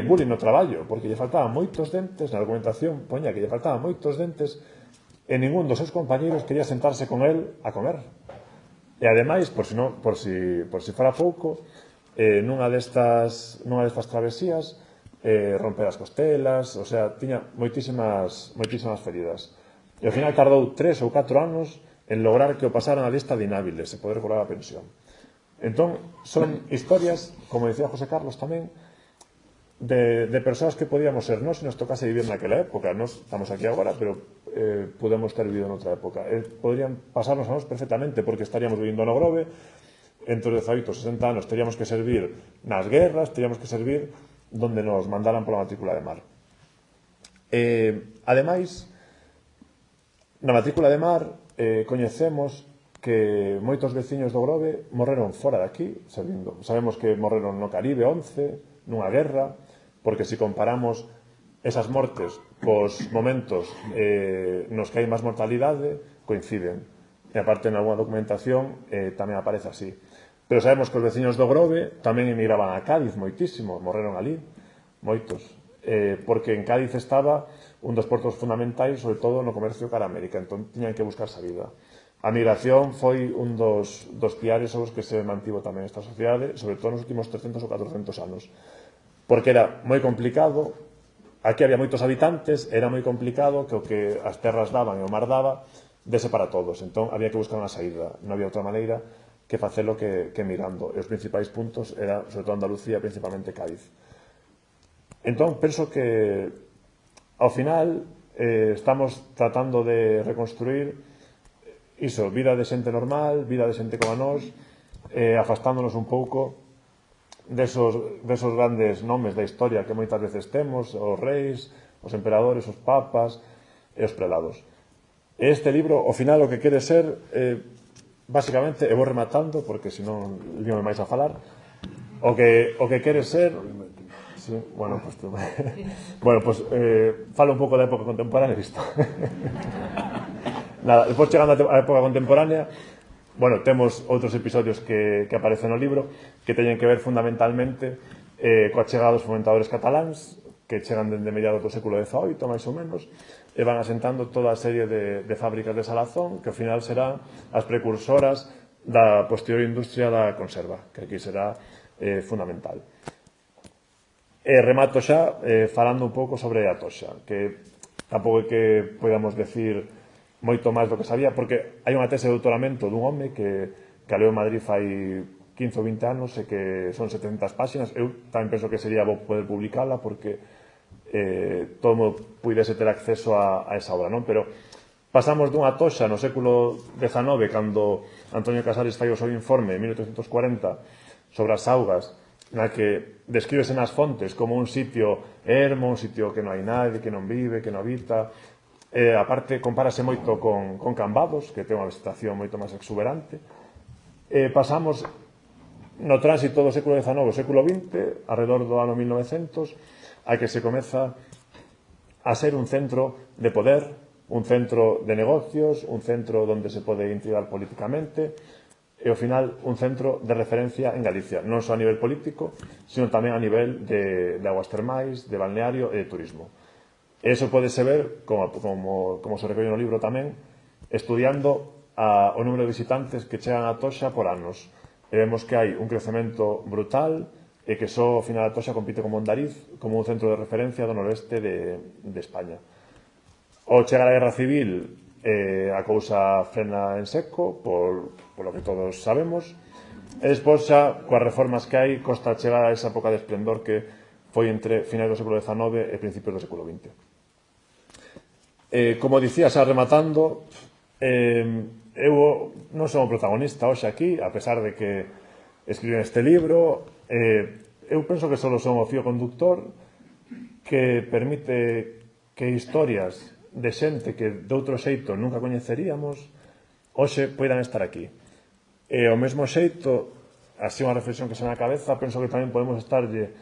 bullying no traballo, porque lle faltaban moitos dentes, na documentación poña que lle faltaban moitos dentes, e ningún dos seus compañeros quería sentarse con él a comer. E ademais, por si fora pouco, nunha destas travesías, romper as costelas, o sea, tiña moitísimas feridas. E ao final tardou 3 ou 4 anos en lograr que o pasaran a lista de inhábiles e poder cobrar a pensión. Entón, son historias, como decía José Carlos tamén, de persoas que podíamos ser nós se nos tocase vivir naquela época. Nós estamos aquí agora, pero podemos ter vivido noutra época. Podrían pasarnos a nós perfectamente, porque estaríamos vivindo no Grove, entre os 18 e 60 anos teríamos que servir nas guerras, teríamos que servir donde nos mandaran pola matrícula de mar. Ademais, Na matrícula de mar coñecemos que moitos veciños do Grove morreron fora daqui, sabemos que morreron no Caribe 11, nunha guerra, porque se comparamos esas mortes cos momentos nos que hai máis mortalidade, coinciden. E aparte, en alguna documentación tamén aparece así. Pero sabemos que os veciños do Grove tamén emigraban a Cádiz moitísimo, morreron ali, moitos, porque en Cádiz estaba un dos portos fundamentais, sobre todo no comercio cara a América, entón tiñan que buscar salida. A migración foi un dos piares aos que se mantivo tamén esta sociedade, sobre todo nos últimos 300 ou 400 anos, porque era moi complicado, aquí había moitos habitantes, era moi complicado que o que as terras daban e o mar daba dese para todos, entón había que buscar unha saída, non había outra maneira que facelo que migrando, e os principais puntos era, sobre todo Andalucía, principalmente Cádiz. Entón, penso que ao final estamos tratando de reconstruir iso, vida de xente normal, vida de xente como a nós, afastándonos un pouco desos grandes nomes da historia que moitas veces temos, os reis, os emperadores, os papas e os prelados. Este libro, ao final, o que quere ser, basicamente, e vou rematando, porque senón líome máis a falar, o que quere ser... Sí, bueno, pues, falo un pouco da época contemporánea, visto. Nada, despois chegando á época contemporánea, bueno, temos outros episodios que aparecen no libro que teñen que ver fundamentalmente coa chegada dos fomentadores cataláns que chegan dende mediados do século XVIII, máis ou menos, e van asentando toda a serie de fábricas de salazón que ao final serán as precursoras da posterior industria da conserva, que aquí será fundamental. E remato xa falando un pouco sobre a toxa, que tampouco é que podamos decir moito máis do que sabía, porque hai unha tese de doutoramento dun home que leo en Madrid fai 15 ou 20 anos e que son 700 páxinas. Eu tamén penso que sería bo poder publicala porque todo mundo puidese ter acceso a esa obra, non? Pero pasamos dunha toxa no século XIX, cando Antonio Casares fai o seu informe en 1840 sobre as augas, na que descríbese nas fontes como un sitio ermo, un sitio que non hai nadie, que non vive, que non habita. Aparte, compárase moito con Cambados, que ten unha vegetación moito máis exuberante. Pasamos no tránsito do século XIX ao século XX, alrededor do ano 1900, a que se comeza a ser un centro de poder, un centro de negocios, un centro onde se pode integrar políticamente, e ao final un centro de referencia en Galicia, non só a nivel político, sino tamén a nivel de aguas termais, de balneario e de turismo. E iso podese ver, como se recolle no libro tamén, estudiando o número de visitantes que chegan a Toxa por anos. E vemos que hai un crecemento brutal e que só ao final a Toxa compite con Mondariz como un centro de referencia do noroeste de España. Ao chegar a Guerra Civil, a cousa frena en seco, por lo que todos sabemos, e despois xa, coas reformas que hai, costa chegar a esa época de esplendor que foi entre finais do século XIX e principios do século XX. Como dicía, xa rematando, eu non son o protagonista hoxe aquí, a pesar de que escriben este libro. Eu penso que só son o fío conductor que permite que historias de xente que de outro xeito nunca coñeceríamos hoxe poidan estar aquí. E ao mesmo xeito, así unha reflexión que se me na cabeza, penso que tamén podemos estarlle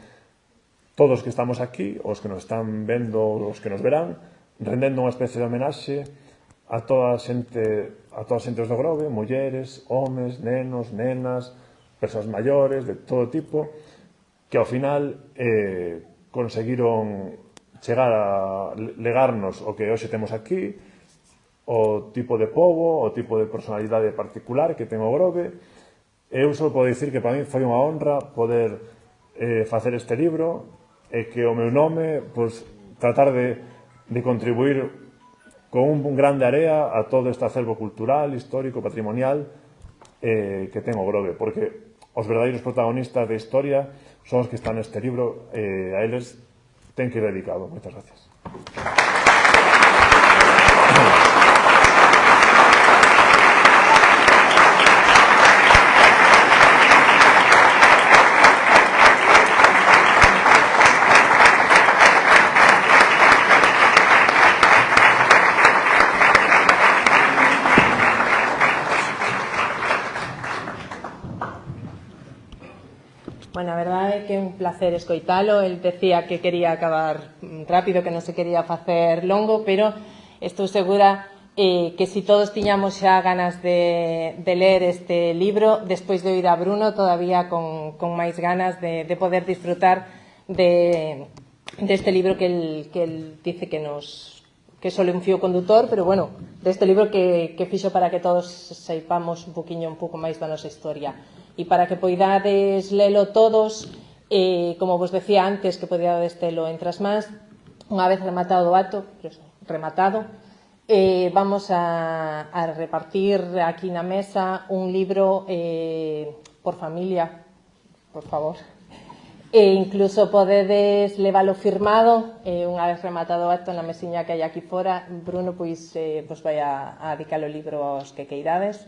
todos que estamos aquí, os que nos están vendo, os que nos verán, rendendo unha especie de homenaxe a toda a xente do Grove, mulleres, homes, nenos, nenas, persoas maiores, de todo tipo, que ao final conseguiron chegar a legarnos o que hoxe temos aquí, o tipo de pobo, o tipo de personalidade particular que ten o Grove. Eu só podo dicir que para mí foi unha honra poder facer este libro e que o meu nome, tratar de contribuir con un grande area a todo este acervo cultural, histórico, patrimonial que ten o Grove, porque os verdadeiros protagonistas da historia son os que están neste libro, a eles ten que ir dedicado. Moitas gracias. que é un placer escoitalo. El decía que quería acabar rápido, que non se quería facer longo, pero estou segura que si todos tiñamos xa ganas de ler este libro, despois de oír a Bruno, todavía con máis ganas de poder disfrutar deste libro que el dice que sole un fío condutor, pero bueno, deste libro que fixo para que todos seipamos un pouco máis da nosa historia. E para que poidades lelo todos, como vos decía antes, que podíades telo entre as mans, unha vez rematado o acto, rematado, vamos a repartir aquí na mesa un libro por familia, por favor. Incluso podedes leválo firmado unha vez rematado o acto na mesiña que hai aquí fora. Bruno pois vos vai a dedicar o libro aos que queirades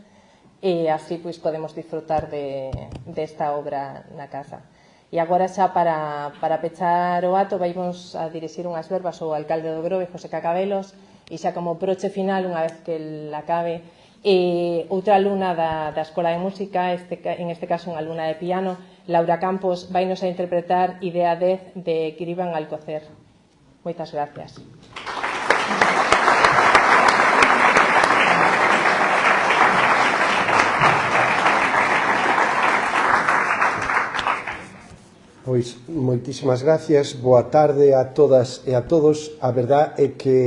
e así pois podemos disfrutar desta obra na casa. E agora xa para pechar o acto vaimos a dirixir unhas verbas ao alcalde do Grove, José Cacabelos, e xa como broche final, unha vez que el acabe, outra alumna da Escola de Música, en este caso unha alumna de piano, Laura Campos, vainos a interpretar Idea 10 de Quiriban Alcocer. Moitas gracias. Pois, moitísimas gracias, boa tarde a todas e a todos. A verdad é que,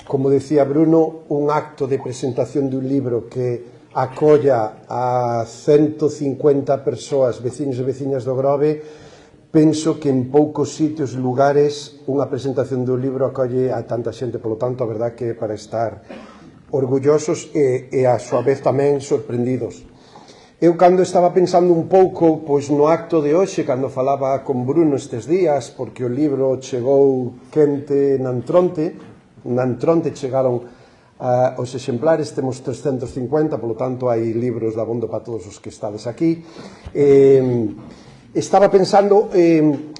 como decía Bruno, un acto de presentación de un libro que acolla a 150 persoas, veciños e veciñas do Grove, penso que en poucos sitios, lugares, unha presentación dun libro acolle a tanta xente, polo tanto, a verdad que é para estar orgullosos e a súa vez tamén sorprendidos. Eu, cando estaba pensando un pouco pois no acto de hoxe, cando falaba con Bruno estes días, porque o libro chegou quente na Entronte chegaron os exemplares, temos 350, polo tanto hai libros de abondo para todos os que estades aquí. Estaba pensando,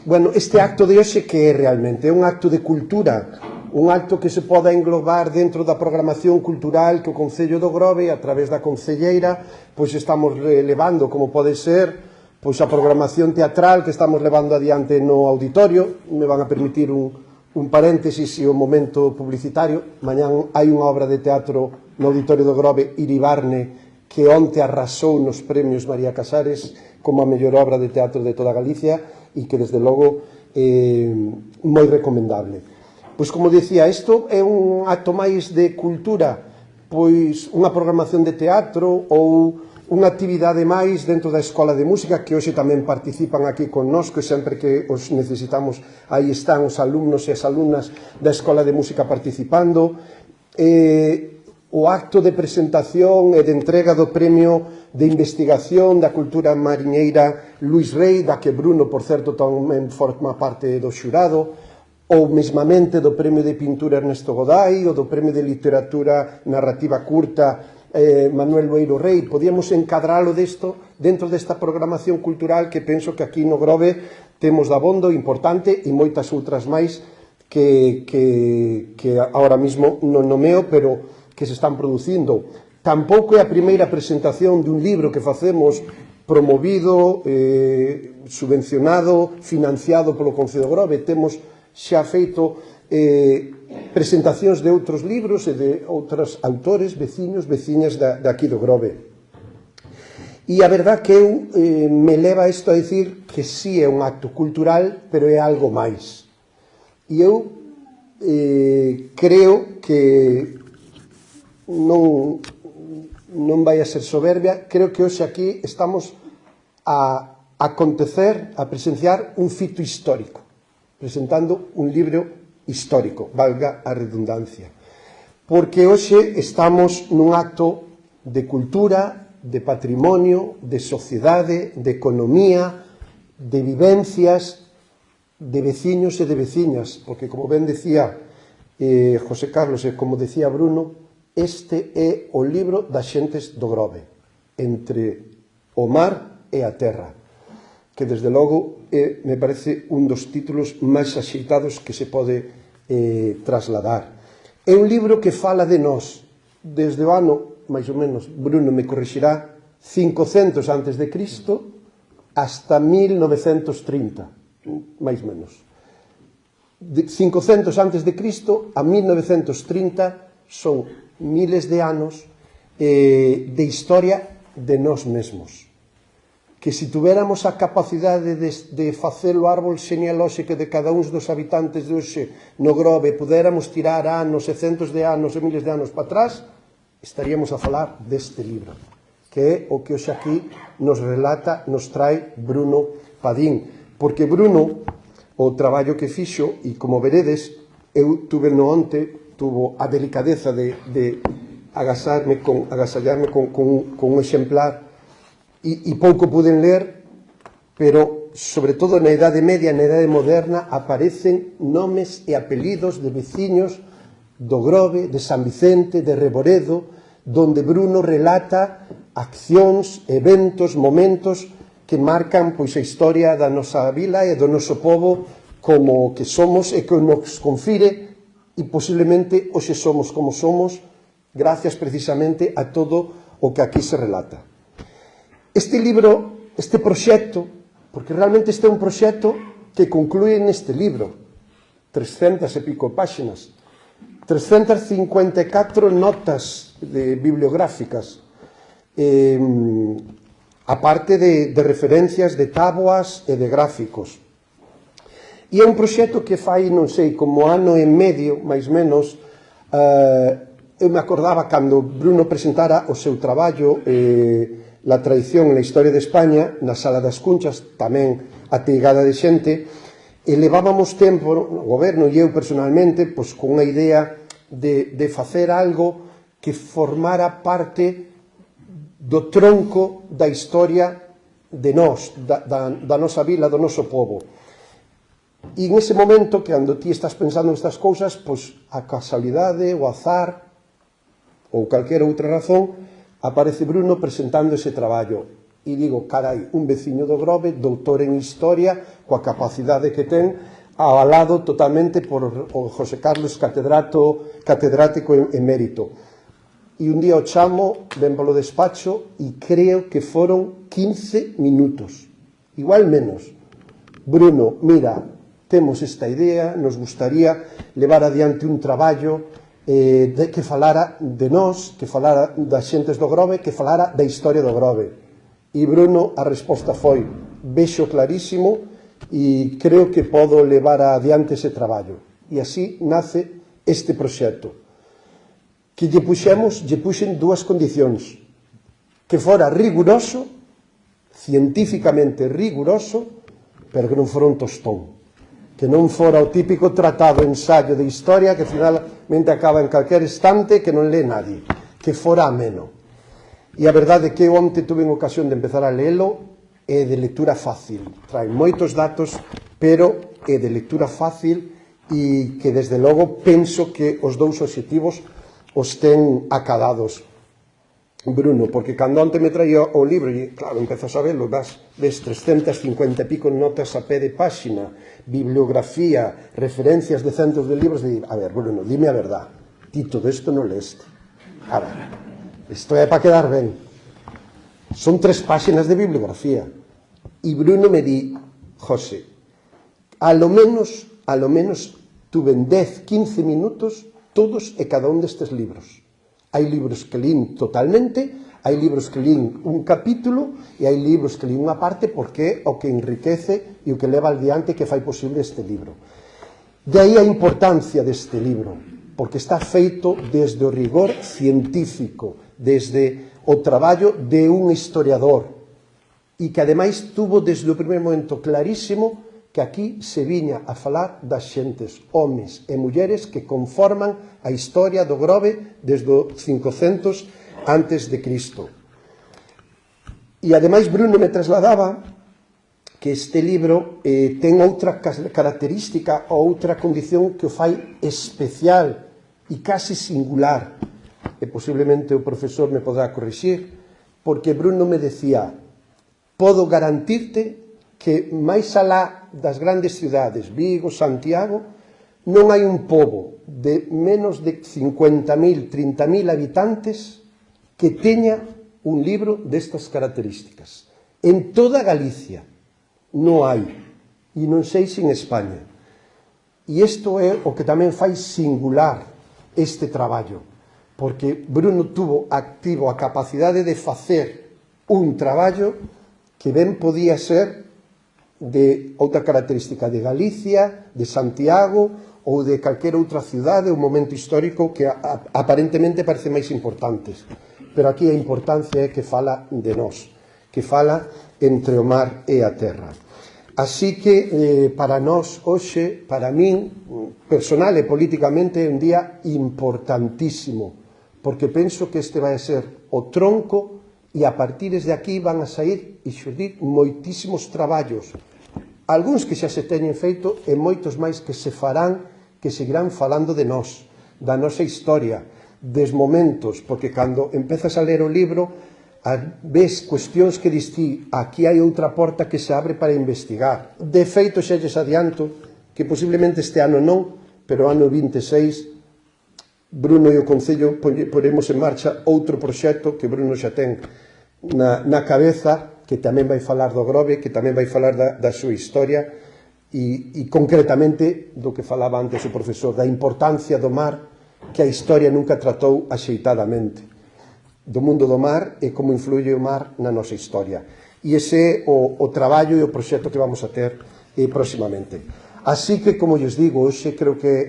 bueno, este acto de hoxe que é realmente? É un acto de cultura, un acto que se poda englobar dentro da programación cultural que o Concello do Grove, a través da Concelleira, pois estamos levando, como pode ser pois a programación teatral que estamos levando adiante no auditorio. Me van a permitir un paréntesis e un momento publicitario. Mañán hai unha obra de teatro no auditorio do Grove, Iribarne, que onte arrasou nos premios María Casares como a mellor obra de teatro de toda Galicia e que desde logo moi recomendable. Pois, como dicía, isto é un acto máis de cultura, pois unha programación de teatro ou unha actividade máis dentro da Escola de Música, que hoxe tamén participan aquí connosco, e sempre que os necesitamos, aí están os alumnos e as alumnas da Escola de Música participando. O acto de presentación e de entrega do premio de investigación da cultura mariñeira Luís Rei, da que Bruno, por certo, tamén forma parte do xurado, ou mesmamente do premio de pintura Ernesto Goday, ou do premio de literatura narrativa curta Manuel Loeiro Rei. Podíamos encadralo dentro desta programación cultural que penso que aquí no Grove temos de abondo importante, e moitas outras máis que ahora mismo non nomeo, pero que se están producindo. Tampouco é a primeira presentación dun libro que facemos promovido, subvencionado, financiado polo Concello do Grove. Temos xa feito presentacións de outros libros e de outros autores, veciños, veciñas daqui do Grove. E a verdad que eu me leva isto a dicir que sí é un acto cultural, pero é algo máis. E eu creo que non vai a ser soberbia, creo que hoxe aquí estamos a presenciar un fito histórico, presentando un libro histórico, valga a redundancia, porque hoxe estamos nun acto de cultura, de patrimonio, de sociedade, de economía, de vivencias, de veciños e de veciñas, porque, como ben decía José Carlos e como decía Bruno, este é o libro das xentes do Grove, entre o mar e a terra, que desde logo me parece un dos títulos máis axeitados que se pode trasladar. É un libro que fala de nós desde o ano, máis ou menos, Bruno me corrixirá, 500 antes de Cristo, hasta 1930, máis menos. De 500 antes de Cristo a 1930 son miles de anos de historia de nós mesmos. Que se tuveramos a capacidade de facer o árbol genealóxico de cada un dos habitantes de hoxe no Grove, pudéramos tirar anos e centos de anos e miles de anos para atrás, estaríamos a falar deste libro, que é o que hoxe aquí nos relata, nos trae Bruno Padín. Porque Bruno, o traballo que fixo, e como veredes, eu tuve no onte, tuvo a delicadeza de agasallarme con un exemplar, e pouco puden ler, pero sobre todo na Idade Media, na Idade Moderna, aparecen nomes e apelidos de veciños do Grove, de San Vicente, de Reboredo, donde Bruno relata accións, eventos, momentos que marcan pois a historia da nosa vila e do noso pobo como que somos e que nos confire, e posiblemente hoxe somos como somos gracias precisamente a todo o que aquí se relata. Este libro, este proxecto, porque realmente este é un proxecto que conclúe neste libro, 300 e pico páxinas, 354 notas bibliográficas, aparte de referencias de táboas e de gráficos. E é un proxecto que fai, non sei, como ano e medio, máis menos, eu me acordaba cando Bruno presentara o seu traballo, La tradición en la historia de España, na Sala das Cunchas, tamén ateigada de xente, e levábamos tempo, o goberno e eu personalmente, pois, con unha idea de facer algo que formara parte do tronco da historia de nós, da nosa vila, do noso povo. E en ese momento, que cando ti estás pensando nestas cousas, pois a casualidade, o azar, ou calquera outra razón, aparece Bruno presentando ese traballo. E digo, carai, un veciño do Grove, doutor en Historia, coa capacidade que ten, avalado totalmente por o José Carlos catedrático emérito. E un día o chamo, ven polo despacho, e creo que foron 15 minutos. Igual menos. Bruno, mira, temos esta idea, nos gustaría levar adiante un traballo que falara de nós, que falara das xentes do Grove, que falara da historia do Grove. E Bruno, a resposta foi: vexo clarísimo e creo que podo levar adiante ese traballo. E así nace este proxecto, que lle puxen dúas condicións: que fora riguroso, científicamente riguroso, pero que non fora un tostón, que non fora o típico tratado, ensayo de historia que finalmente acaba en calquer estante que non lee nadie, que fora ameno. E a verdade é que onte tuve ocasión de empezar a leelo, é de lectura fácil, trae moitos datos, pero é de lectura fácil e que desde logo penso que os dous obxectivos os ten acadados Bruno, porque cando onte me traía o libro, e claro, empezas a verlo, ves 350 e pico notas a pé de páxina, bibliografía, referencias de centos de libros, e a ver, Bruno, dime a verdad, ti todo isto non leste. A ver, isto é para quedar ben. Son 3 páxinas de bibliografía. E Bruno me di, José, a lo menos tuven 10, 15 minutos todos e cada un destes libros. Hai libros que lín totalmente, hai libros que lín un capítulo e hai libros que lín unha parte porque é o que enriquece e o que leva al diante que fai posible este libro. De aí a importancia deste libro, porque está feito desde o rigor científico, desde o traballo de un historiador e que ademais tuvo desde o primeiro momento clarísimo que aquí se viña a falar das xentes, homes e mulleres que conforman a historia do Grove desde o 500 antes de Cristo. E ademais Bruno me trasladaba que este libro ten outra característica ou outra condición que o fai especial e casi singular. E posiblemente o profesor me poderá corrixir, porque Bruno me decía: podo garantirte que máis alá das grandes cidades, Vigo, Santiago, non hai un pobo de menos de 50.000, 30.000 habitantes que teña un libro destas características. En toda Galicia non hai, e non sei se en España. E isto é o que tamén fai singular este traballo, porque Bruno tivo a capacidade de facer un traballo que ben podía ser de outra característica de Galicia, de Santiago ou de calquera outra cidade ou momento histórico que aparentemente parece máis importantes. Pero aquí a importancia é que fala de nós, que fala entre o mar e a terra. Así que para nós hoxe, para min, personal e políticamente, é un día importantísimo, porque penso que este vai a ser o tronco e a partir de aquí van a sair e xurdir moitísimos traballos, algúns que xa se teñen feito e moitos máis que se farán, que seguirán falando de nós, da nosa historia, des momentos, porque cando empezas a ler o libro ves cuestións que distí, aquí hai outra porta que se abre para investigar. De feito, xa lles adianto que posiblemente este ano non, pero ano 26 Bruno e o Concello poremos en marcha outro proxecto que Bruno xa ten na cabeza, que tamén vai falar do Grove, que tamén vai falar da súa historia e concretamente do que falaba antes o profesor, da importancia do mar que a historia nunca tratou axeitadamente, do mundo do mar e como influye o mar na nosa historia. E ese é o traballo e o proxecto que vamos a ter próximamente. Así que, como lles digo, hoxe creo que é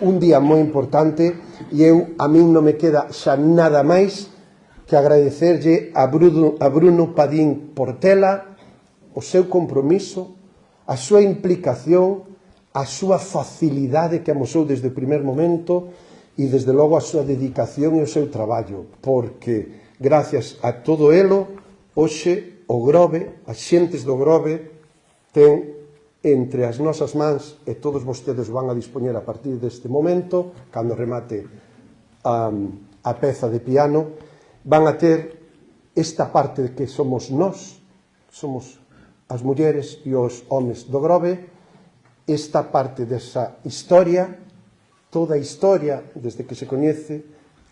un día moi importante e a min non me queda xa nada máis que agradecerlle a Bruno Padín Portela o seu compromiso, a súa implicación, a súa facilidade que amosou desde o primer momento e, desde logo, a súa dedicación e o seu traballo, porque, gracias a todo elo, hoxe o Grove, as xentes do Grove, ten entre as nosas mans, e todos vostedes van a dispoñer a partir deste momento, cando remate a peza de piano, van a ter esta parte que somos nós, somos as mulleres e os homes do Grove, esta parte desa historia, toda a historia, desde que se coñece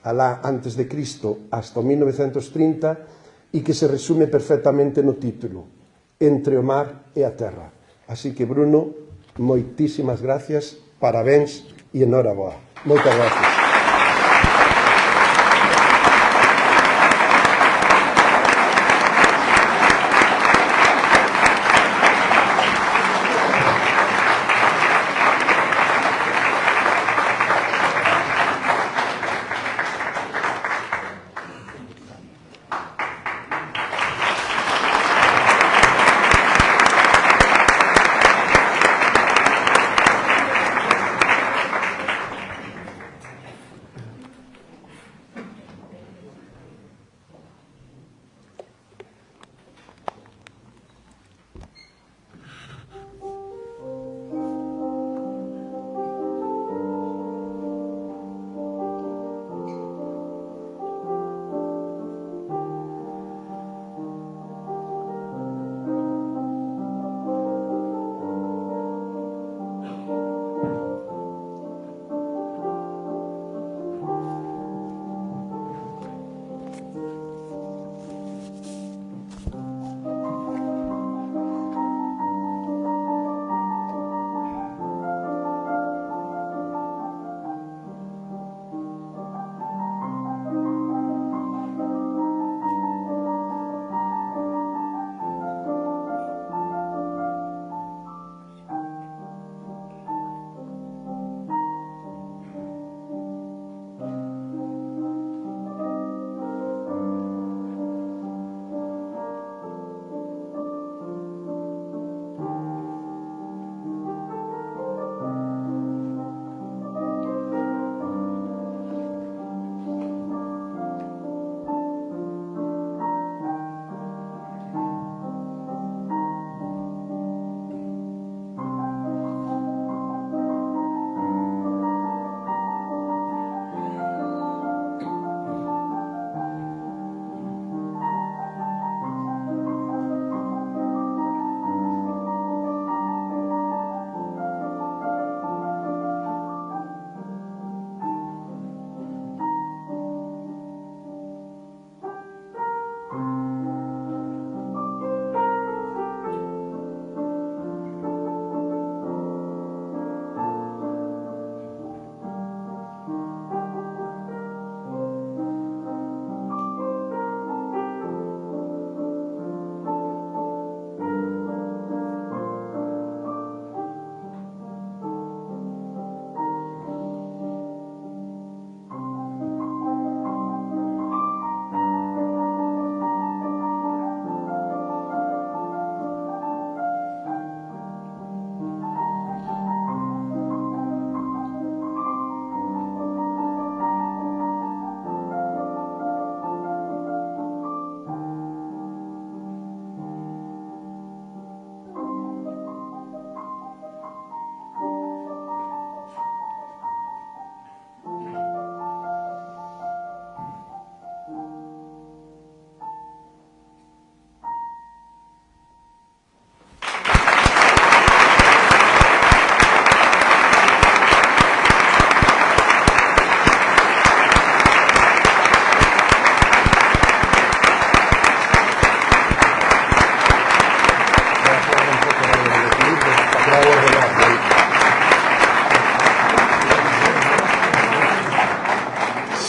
alá antes de Cristo hasta o 1930, e que se resume perfectamente no título, Entre o mar e a terra. Así que, Bruno, moitísimas gracias, parabéns e enhoraboa. Moitas gracias.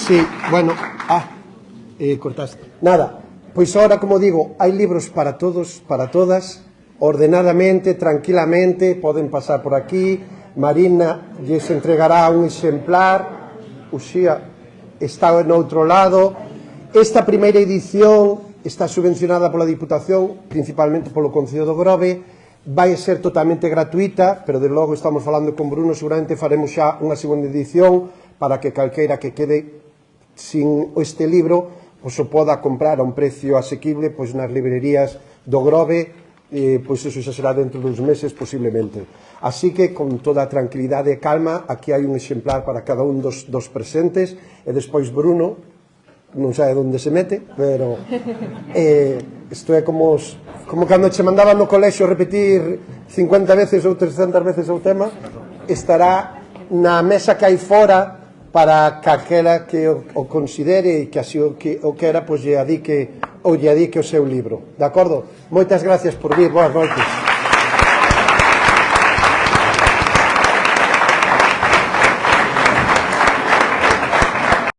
Sí, bueno, cortaste. Nada, pois ahora, como digo, hai libros para todos, para todas, ordenadamente, tranquilamente, poden pasar por aquí, Marina lles entregará un exemplar, Uxía está en outro lado. Esta primeira edición está subvencionada pola Diputación, principalmente polo Concello do Grove, vai ser totalmente gratuita, pero de logo estamos falando con Bruno, seguramente faremos xa unha segunda edición para que calqueira que quede sin este libro pois o poda comprar a un precio asequible pois nas librerías do Grove, pois eso xa será dentro dos meses posiblemente. Así que con toda a tranquilidade e calma, aquí hai un exemplar para cada un dos presentes, e despois Bruno non sabe onde se mete, pero isto é como cando che mandaban no colexio repetir 50 veces ou 300 veces o tema, estará na mesa que hai fora para calquera que o considere e que así o quera, pois lle adique o seu libro. De acordo? Moitas gracias por vir, boas noites.